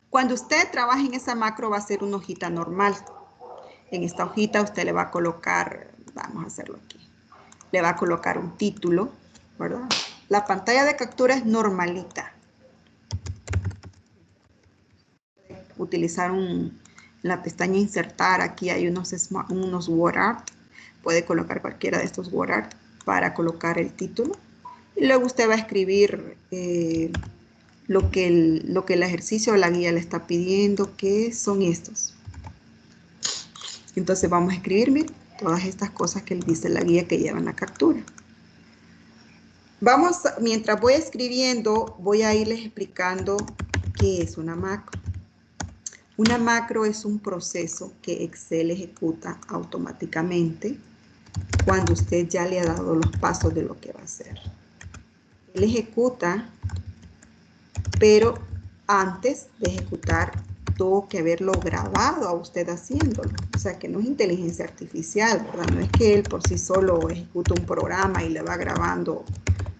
Cuando usted trabaje en esa macro va a ser una hojita normal. En esta hojita usted le va a colocar, vamos a hacerlo aquí, le va a colocar un título, ¿verdad? La pantalla de captura es normalita. Utilizar la pestaña insertar, aquí hay unos word art, puede colocar cualquiera de estos word art para colocar el título. Y luego usted va a escribir lo que el ejercicio o la guía le está pidiendo, que son estos. Entonces vamos a escribir, miren, todas estas cosas que dice la guía que llevan la captura. Mientras voy escribiendo, voy a irles explicando qué es una macro. Una macro es un proceso que Excel ejecuta automáticamente cuando usted ya le ha dado los pasos de lo que va a hacer. Él ejecuta, pero antes de ejecutar, tuvo que haberlo grabado a usted haciéndolo. O sea, que no es inteligencia artificial, ¿verdad? No es que él por sí solo ejecuta un programa y le va grabando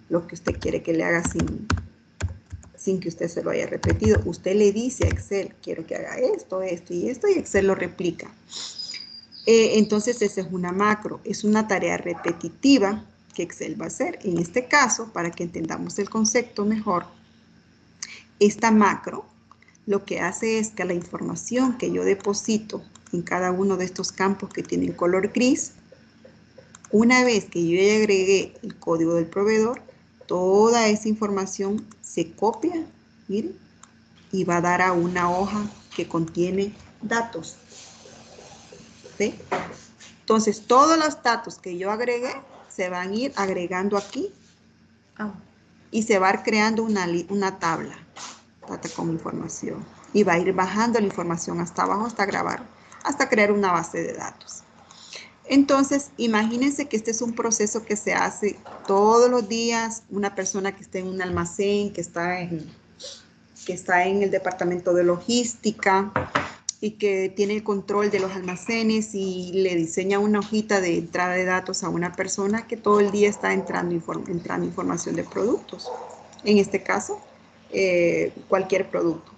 lo que usted quiere que le haga sin que usted se lo haya repetido. Usted le dice a Excel, quiero que haga esto, esto y esto, y Excel lo replica. Entonces, esa es una macro. Es una tarea repetitiva que Excel va a hacer. En este caso, para que entendamos el concepto mejor, esta macro lo que hace es que la información que yo deposito en cada uno de estos campos que tienen color gris, una vez que yo ya agregué el código del proveedor, toda esa información se copia, miren, y va a dar a una hoja que contiene datos. ¿Sí? Entonces, todos los datos que yo agregué se van a ir agregando aquí y se va a ir creando una tabla con información. Y va a ir bajando la información hasta abajo hasta grabar, hasta crear una base de datos. Entonces, imagínense que este es un proceso que se hace todos los días. Una persona que esté en un almacén, que está en el departamento de logística y que tiene el control de los almacenes y le diseña una hojita de entrada de datos a una persona que todo el día está entrando información de productos. En este caso, cualquier producto.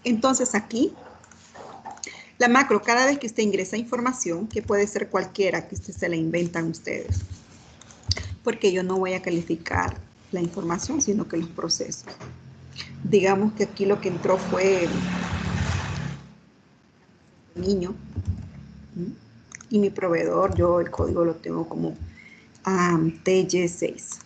Entonces aquí, la macro, cada vez que usted ingresa información, que puede ser cualquiera, que usted se la inventan ustedes, porque yo no voy a calificar la información, sino que los procesos. Digamos que aquí lo que entró fue niño, y mi proveedor, yo el código lo tengo como TY6.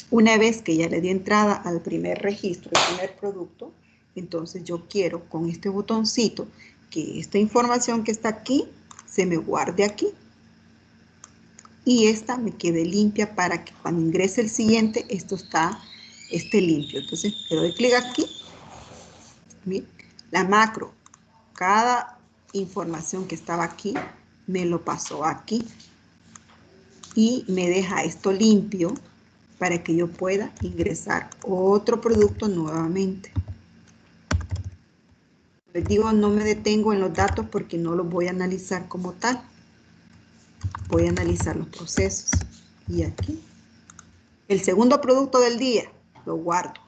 Una vez que ya le di entrada al primer registro, el primer producto, entonces yo quiero con este botoncito que esta información que está aquí se me guarde aquí y esta me quede limpia para que cuando ingrese el siguiente esto esté limpio. Entonces le doy clic aquí. Miren, la macro, cada información que estaba aquí me lo pasó aquí y me deja esto limpio para que yo pueda ingresar otro producto nuevamente. Les digo, no me detengo en los datos porque no los voy a analizar como tal. Voy a analizar los procesos. Y aquí, el segundo producto del día, lo guardo.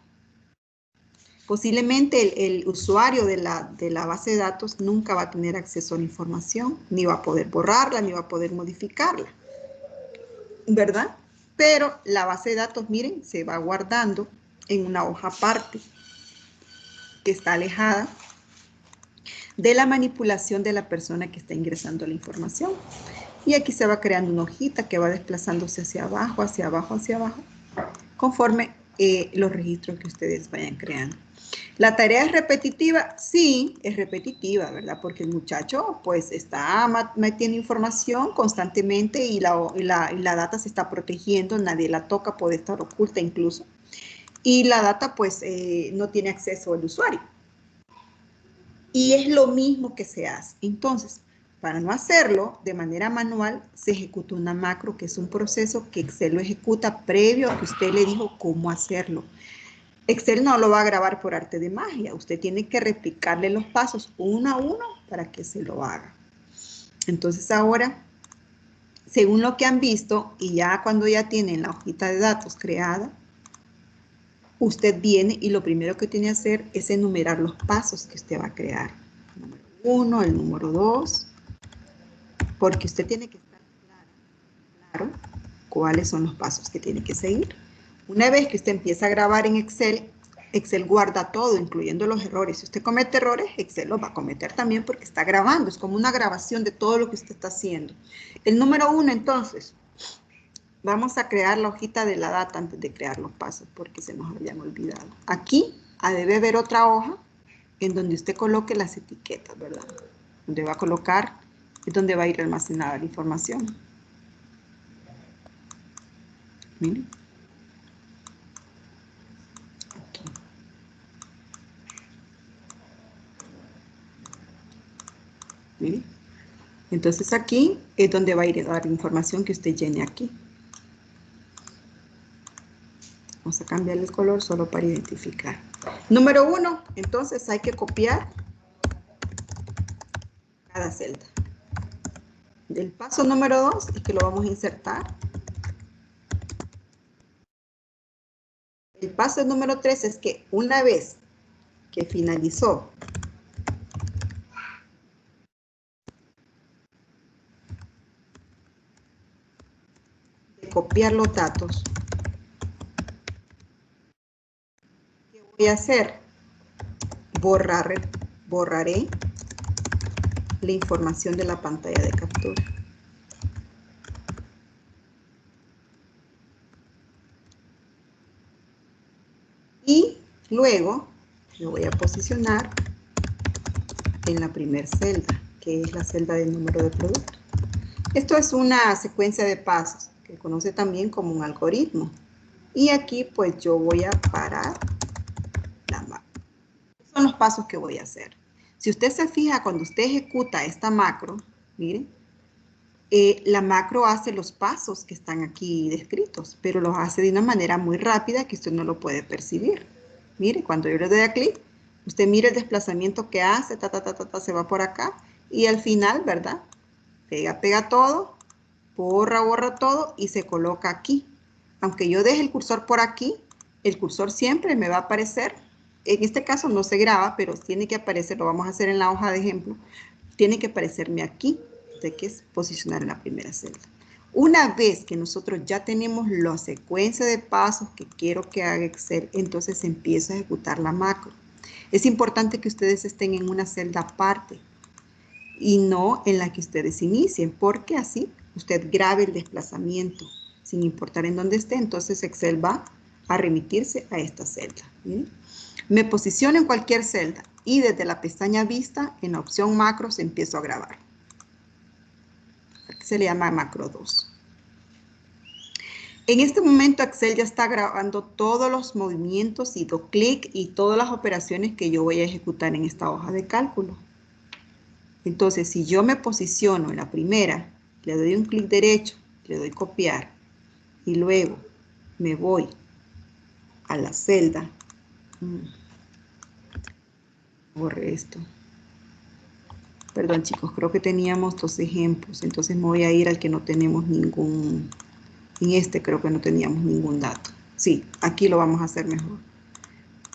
Posiblemente el usuario de la base de datos nunca va a tener acceso a la información, ni va a poder borrarla, ni va a poder modificarla, ¿verdad? Pero la base de datos, miren, se va guardando en una hoja aparte, que está alejada de la manipulación de la persona que está ingresando la información. Y aquí se va creando una hojita que va desplazándose hacia abajo, hacia abajo, hacia abajo, conforme los registros que ustedes vayan creando. ¿La tarea es repetitiva? Sí, es repetitiva, ¿verdad? Porque el muchacho pues está metiendo información constantemente y la data se está protegiendo, nadie la toca, puede estar oculta incluso. Y la data pues no tiene acceso al usuario. Y es lo mismo que se hace. Entonces, para no hacerlo de manera manual, se ejecuta una macro, que es un proceso que Excel lo ejecuta previo a que usted le dijo cómo hacerlo. Excel no lo va a grabar por arte de magia. Usted tiene que replicarle los pasos uno a uno para que se lo haga. Entonces ahora, según lo que han visto, y ya cuando ya tienen la hojita de datos creada, usted viene y lo primero que tiene que hacer es enumerar los pasos que usted va a crear. El número 1, el número 2, porque usted tiene que estar claro cuáles son los pasos que tiene que seguir. Una vez que usted empieza a grabar en Excel, Excel guarda todo, incluyendo los errores. Si usted comete errores, Excel los va a cometer también porque está grabando. Es como una grabación de todo lo que usted está haciendo. El número 1, entonces, vamos a crear la hojita de la data antes de crear los pasos porque se nos habían olvidado. Aquí debe haber otra hoja en donde usted coloque las etiquetas, ¿verdad? Donde va a colocar, es donde va a ir almacenada la información. Miren. Aquí. Miren. Entonces aquí es donde va a ir a dar la información que usted llene aquí. Vamos a cambiar el color solo para identificar. Número 1, entonces hay que copiar cada celda. Del paso número 2 es que lo vamos a insertar. El paso número 3 es que una vez que finalizó de copiar los datos, ¿qué voy a hacer? Borraré la información de la pantalla de captura. Y luego lo voy a posicionar en la primera celda, que es la celda del número de producto. Esto es una secuencia de pasos que conoce también como un algoritmo. Y aquí pues yo voy a parar la macro. Estos son los pasos que voy a hacer. Si usted se fija cuando usted ejecuta esta macro, miren, la macro hace los pasos que están aquí descritos, pero los hace de una manera muy rápida que usted no lo puede percibir. Mire, cuando yo le doy a clic, usted mire el desplazamiento que hace, se va por acá, y al final, ¿verdad? Pega todo, borra todo y se coloca aquí. Aunque yo deje el cursor por aquí, el cursor siempre me va a aparecer. En este caso no se graba, pero tiene que aparecer, lo vamos a hacer en la hoja de ejemplo, tiene que aparecerme aquí, de que es posicionar en la primera celda. Una vez que nosotros ya tenemos la secuencia de pasos que quiero que haga Excel, entonces empiezo a ejecutar la macro. Es importante que ustedes estén en una celda aparte y no en la que ustedes inicien, porque así usted grabe el desplazamiento sin importar en dónde esté, entonces Excel va a remitirse a esta celda. ¿Miren? Me posiciono en cualquier celda y desde la pestaña vista, en la opción macros, empiezo a grabar. Aquí se le llama macro 2. En este momento Excel ya está grabando todos los movimientos y do clic y todas las operaciones que yo voy a ejecutar en esta hoja de cálculo. Entonces, si yo me posiciono en la primera, le doy un clic derecho, le doy copiar y luego me voy a la celda. Borré esto. Perdón, chicos, creo que teníamos 2 ejemplos, entonces me voy a ir al que no tenemos ningún. En este creo que no teníamos ningún dato. Sí, aquí lo vamos a hacer mejor.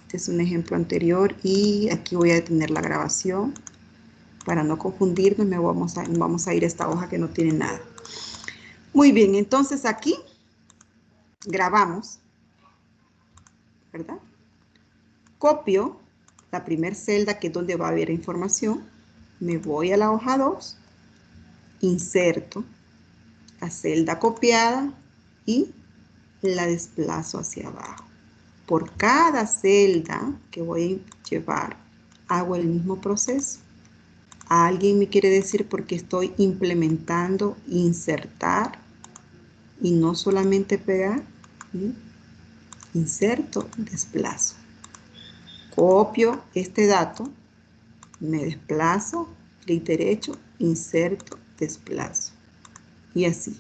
Este es un ejemplo anterior y aquí voy a detener la grabación. Para no confundirnos, vamos a ir a esta hoja que no tiene nada. Muy bien, entonces aquí grabamos, ¿verdad? Copio la primera celda, que es donde va a haber información. Me voy a la hoja 2, inserto la celda copiada y la desplazo hacia abajo. Por cada celda que voy a llevar, hago el mismo proceso. ¿Alguien me quiere decir por qué estoy implementando insertar y no solamente pegar? ¿Sí? Inserto, desplazo. Copio este dato, me desplazo, clic derecho, inserto, desplazo. Y así.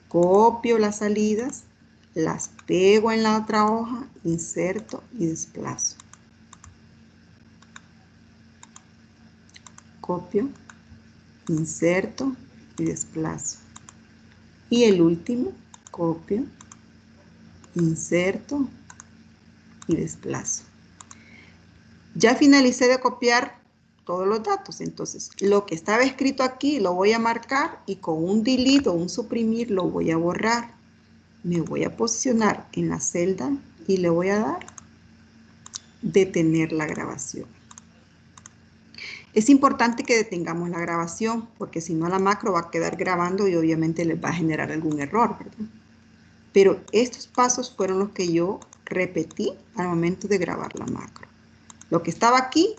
Copio las salidas, las pego en la otra hoja, inserto y desplazo. Copio, inserto y desplazo. Y el último, copio, inserto y desplazo. Ya finalicé de copiar todos los datos, entonces lo que estaba escrito aquí lo voy a marcar y con un delete o un suprimir lo voy a borrar. Me voy a posicionar en la celda y le voy a dar detener la grabación. Es importante que detengamos la grabación porque si no la macro va a quedar grabando y obviamente les va a generar algún error, ¿verdad? Pero estos pasos fueron los que yo repetí al momento de grabar la macro. Lo que estaba aquí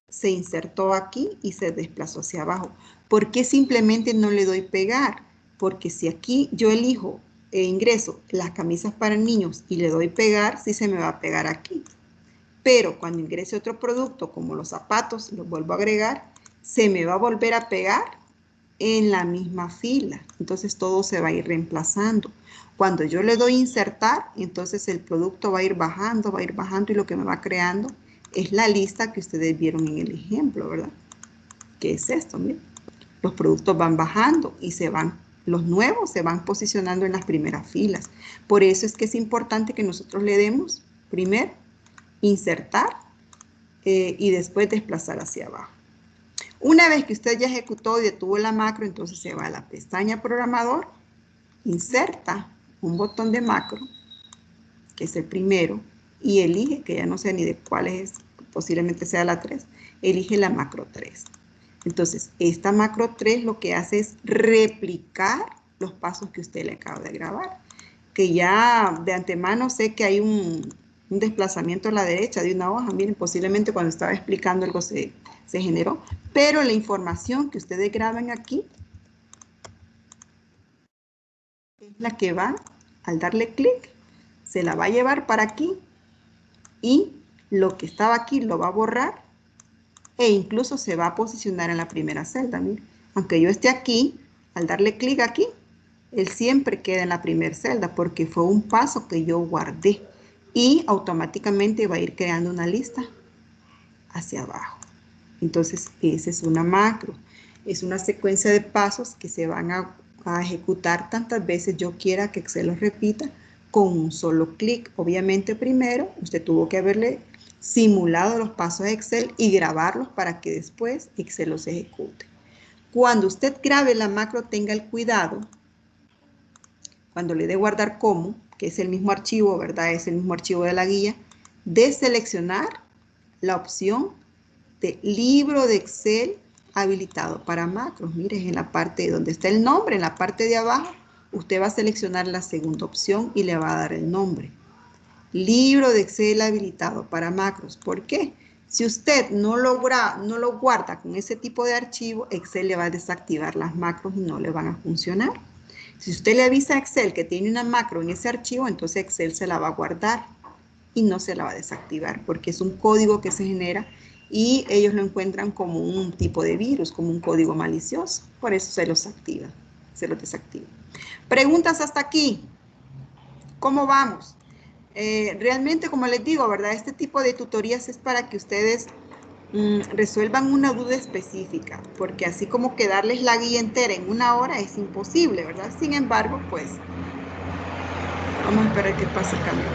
se insertó aquí y se desplazó hacia abajo. ¿Por qué simplemente no le doy pegar? Porque si aquí yo elijo e ingreso las camisas para niños y le doy pegar, sí se me va a pegar aquí. Pero cuando ingrese otro producto como los zapatos, los vuelvo a agregar, se me va a volver a pegar en la misma fila. Entonces todo se va a ir reemplazando. Cuando yo le doy insertar, entonces el producto va a ir bajando y lo que me va creando es la lista que ustedes vieron en el ejemplo, ¿verdad? ¿Qué es esto? Miren. Los productos van bajando y los nuevos se van posicionando en las primeras filas. Por eso es que es importante que nosotros le demos primero insertar y después desplazar hacia abajo. Una vez que usted ya ejecutó y detuvo la macro, entonces se va a la pestaña programador, inserta un botón de macro, que es el primero, y elige, que ya no sé ni de cuál es, posiblemente sea la 3, elige la macro 3. Entonces, esta macro 3 lo que hace es replicar los pasos que usted le acaba de grabar, que ya de antemano sé que hay un desplazamiento a la derecha de una hoja. Miren, posiblemente cuando estaba explicando algo se generó, pero la información que ustedes graban aquí es la que va, al darle clic, se la va a llevar para aquí y lo que estaba aquí lo va a borrar e incluso se va a posicionar en la primera celda. Miren. Aunque yo esté aquí, al darle clic aquí, él siempre queda en la primera celda porque fue un paso que yo guardé y automáticamente va a ir creando una lista hacia abajo. Entonces, esa es una macro. Es una secuencia de pasos que se van a ejecutar tantas veces yo quiera que Excel los repita con un solo clic. Obviamente, primero, usted tuvo que haberle simulado los pasos de Excel y grabarlos para que después Excel los ejecute. Cuando usted grabe la macro, tenga el cuidado, cuando le dé guardar como, que es el mismo archivo, ¿verdad? Es el mismo archivo de la guía, de seleccionar la opción de libro de Excel habilitado para macros. Miren, en la parte donde está el nombre, en la parte de abajo, usted va a seleccionar la segunda opción y le va a dar el nombre. Libro de Excel habilitado para macros. ¿Por qué? Si usted no lo guarda con ese tipo de archivo, Excel le va a desactivar las macros y no le van a funcionar. Si usted le avisa a Excel que tiene una macro en ese archivo, entonces Excel se la va a guardar y no se la va a desactivar porque es un código que se genera y ellos lo encuentran como un tipo de virus, como un código malicioso. Por eso se los activa, se los desactiva. Preguntas hasta aquí. ¿Cómo vamos? Realmente, como les digo, ¿verdad? Este tipo de tutorías es para que ustedes resuelvan una duda específica, porque así como que darles la guía entera en una hora es imposible, ¿verdad? Sin embargo, pues, vamos a esperar que pase el camión.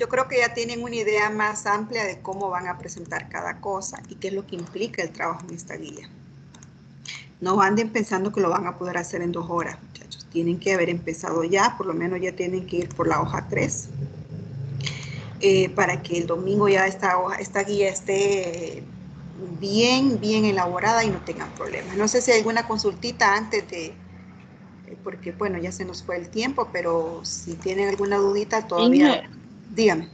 yo creo que ya tienen una idea más amplia de cómo van a presentar cada cosa y qué es lo que implica el trabajo en esta guía. No anden pensando que lo van a poder hacer en 2 horas, muchachos. Tienen que haber empezado ya, por lo menos ya tienen que ir por la hoja 3. Para que el domingo ya esta guía esté bien elaborada y no tengan problemas. No sé si hay alguna consultita antes de, porque bueno, ya se nos fue el tiempo, pero si tienen alguna dudita todavía, dígame.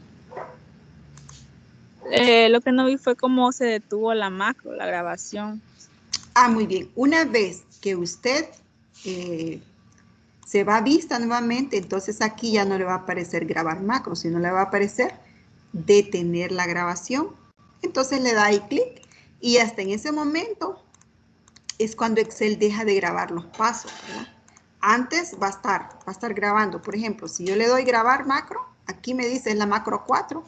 Lo que no vi fue cómo se detuvo la macro, la grabación. Ah, muy bien. Una vez que usted se va a vista nuevamente, entonces aquí ya no le va a aparecer grabar macro, sino le va a aparecer detener la grabación. Entonces le da ahí clic y hasta en ese momento es cuando Excel deja de grabar los pasos, ¿verdad? Antes va a estar grabando. Por ejemplo, si yo le doy grabar macro, aquí me dice es la macro 4.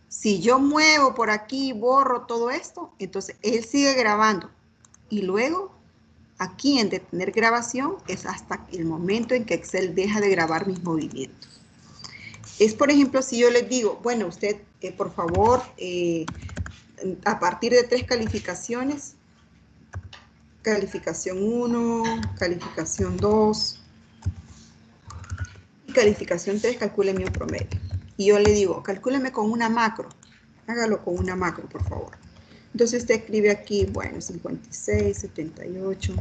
Si yo muevo por aquí, borro todo esto, entonces él sigue grabando. Y luego, aquí en detener grabación, es hasta el momento en que Excel deja de grabar mis movimientos. Es, por ejemplo, si yo les digo, bueno, usted, por favor, a partir de 3 calificaciones, calificación 1, calificación 2 y calificación 3, calcúleme un promedio. Y yo le digo, calcúleme con una macro. Hágalo con una macro, por favor. Entonces usted escribe aquí, bueno, 56, 78.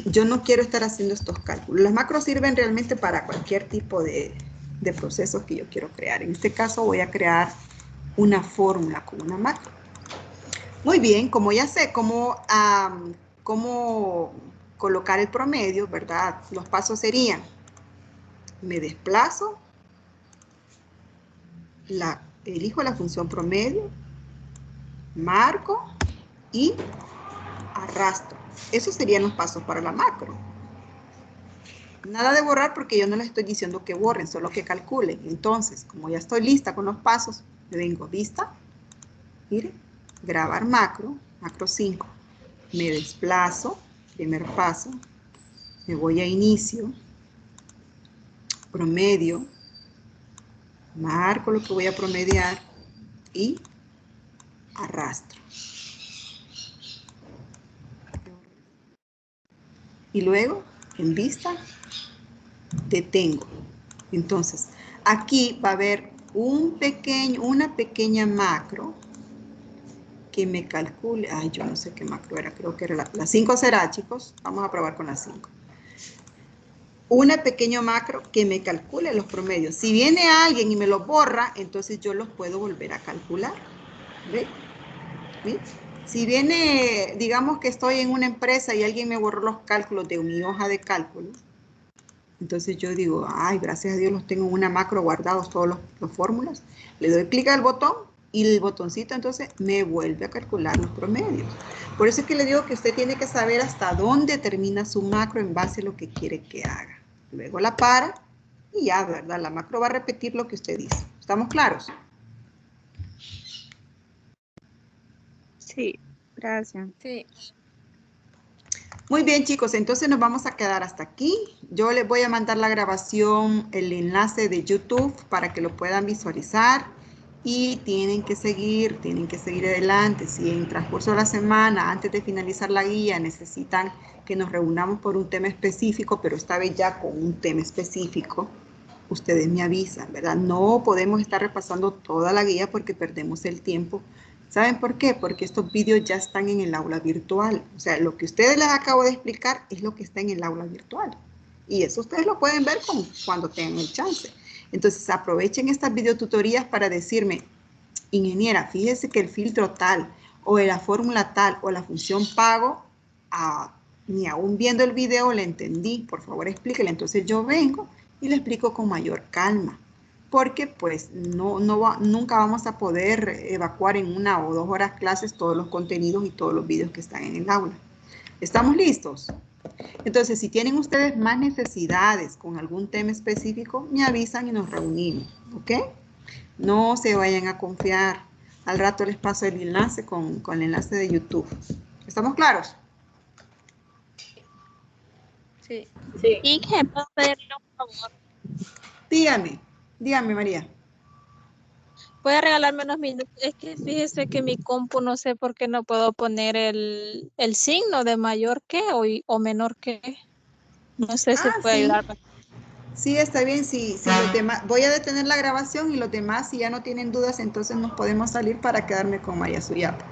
Yo no quiero estar haciendo estos cálculos. Las macros sirven realmente para cualquier tipo de procesos que yo quiero crear. En este caso voy a crear una fórmula con una macro. Muy bien, como ya sé cómo colocar el promedio, ¿verdad? Los pasos serían, me desplazo, elijo la función promedio, marco y arrastro. Esos serían los pasos para la macro. Nada de borrar porque yo no les estoy diciendo que borren, solo que calculen. Entonces, como ya estoy lista con los pasos, me vengo vista, mire, grabar macro, macro 5, me desplazo, primer paso, me voy a inicio, promedio, marco lo que voy a promediar y arrastro. Y luego, en vista, detengo. Entonces, aquí va a haber una pequeña macro que me calcule. Ay, yo no sé qué macro era, creo que era la 5 será, chicos. Vamos a probar con la 5. Una pequeña macro que me calcule los promedios. Si viene alguien y me los borra, entonces yo los puedo volver a calcular. ¿Ve? ¿Ve? Si viene, digamos que estoy en una empresa y alguien me borró los cálculos de mi hoja de cálculo, entonces yo digo, ay, gracias a Dios los tengo en una macro guardados todos los fórmulas. Le doy clic al botón y el botoncito entonces me vuelve a calcular los promedios. Por eso es que le digo que usted tiene que saber hasta dónde termina su macro en base a lo que quiere que haga. Luego la para y ya, ¿verdad? La macro va a repetir lo que usted dice. ¿Estamos claros? Sí, gracias. Sí. Muy bien, chicos, entonces nos vamos a quedar hasta aquí. Yo les voy a mandar la grabación, el enlace de YouTube para que lo puedan visualizar y tienen que seguir adelante. Si en transcurso de la semana, antes de finalizar la guía, necesitan que nos reunamos por un tema específico, pero esta vez ya con un tema específico, ustedes me avisan, ¿verdad? No podemos estar repasando toda la guía porque perdemos el tiempo. ¿Saben por qué? Porque estos vídeos ya están en el aula virtual. O sea, lo que ustedes les acabo de explicar es lo que está en el aula virtual. Y eso ustedes lo pueden ver cuando tengan el chance. Entonces, aprovechen estas videotutorías para decirme, ingeniera, fíjese que el filtro tal, o la fórmula tal, o la función pago, ni aún viendo el video le entendí. Por favor, explíquele. Entonces, yo vengo y le explico con mayor calma. Porque pues nunca vamos a poder evacuar en 1 o 2 horas clases todos los contenidos y todos los videos que están en el aula. ¿Estamos listos? Entonces, si tienen ustedes más necesidades con algún tema específico, me avisan y nos reunimos, ¿ok? No se vayan a confiar. Al rato les paso el enlace con el enlace de YouTube. ¿Estamos claros? Sí. Sí. Y que puedo pedirle un favor. Dígame, María. Puede regalarme unos minutos. Es que fíjese que mi compu no sé por qué no puedo poner el signo de mayor que o menor que. No sé si puede Sí. ayudarme. Sí, está bien. Si los demás, voy a detener la grabación y los demás, si ya no tienen dudas, entonces nos podemos salir para quedarme con María Suyapa.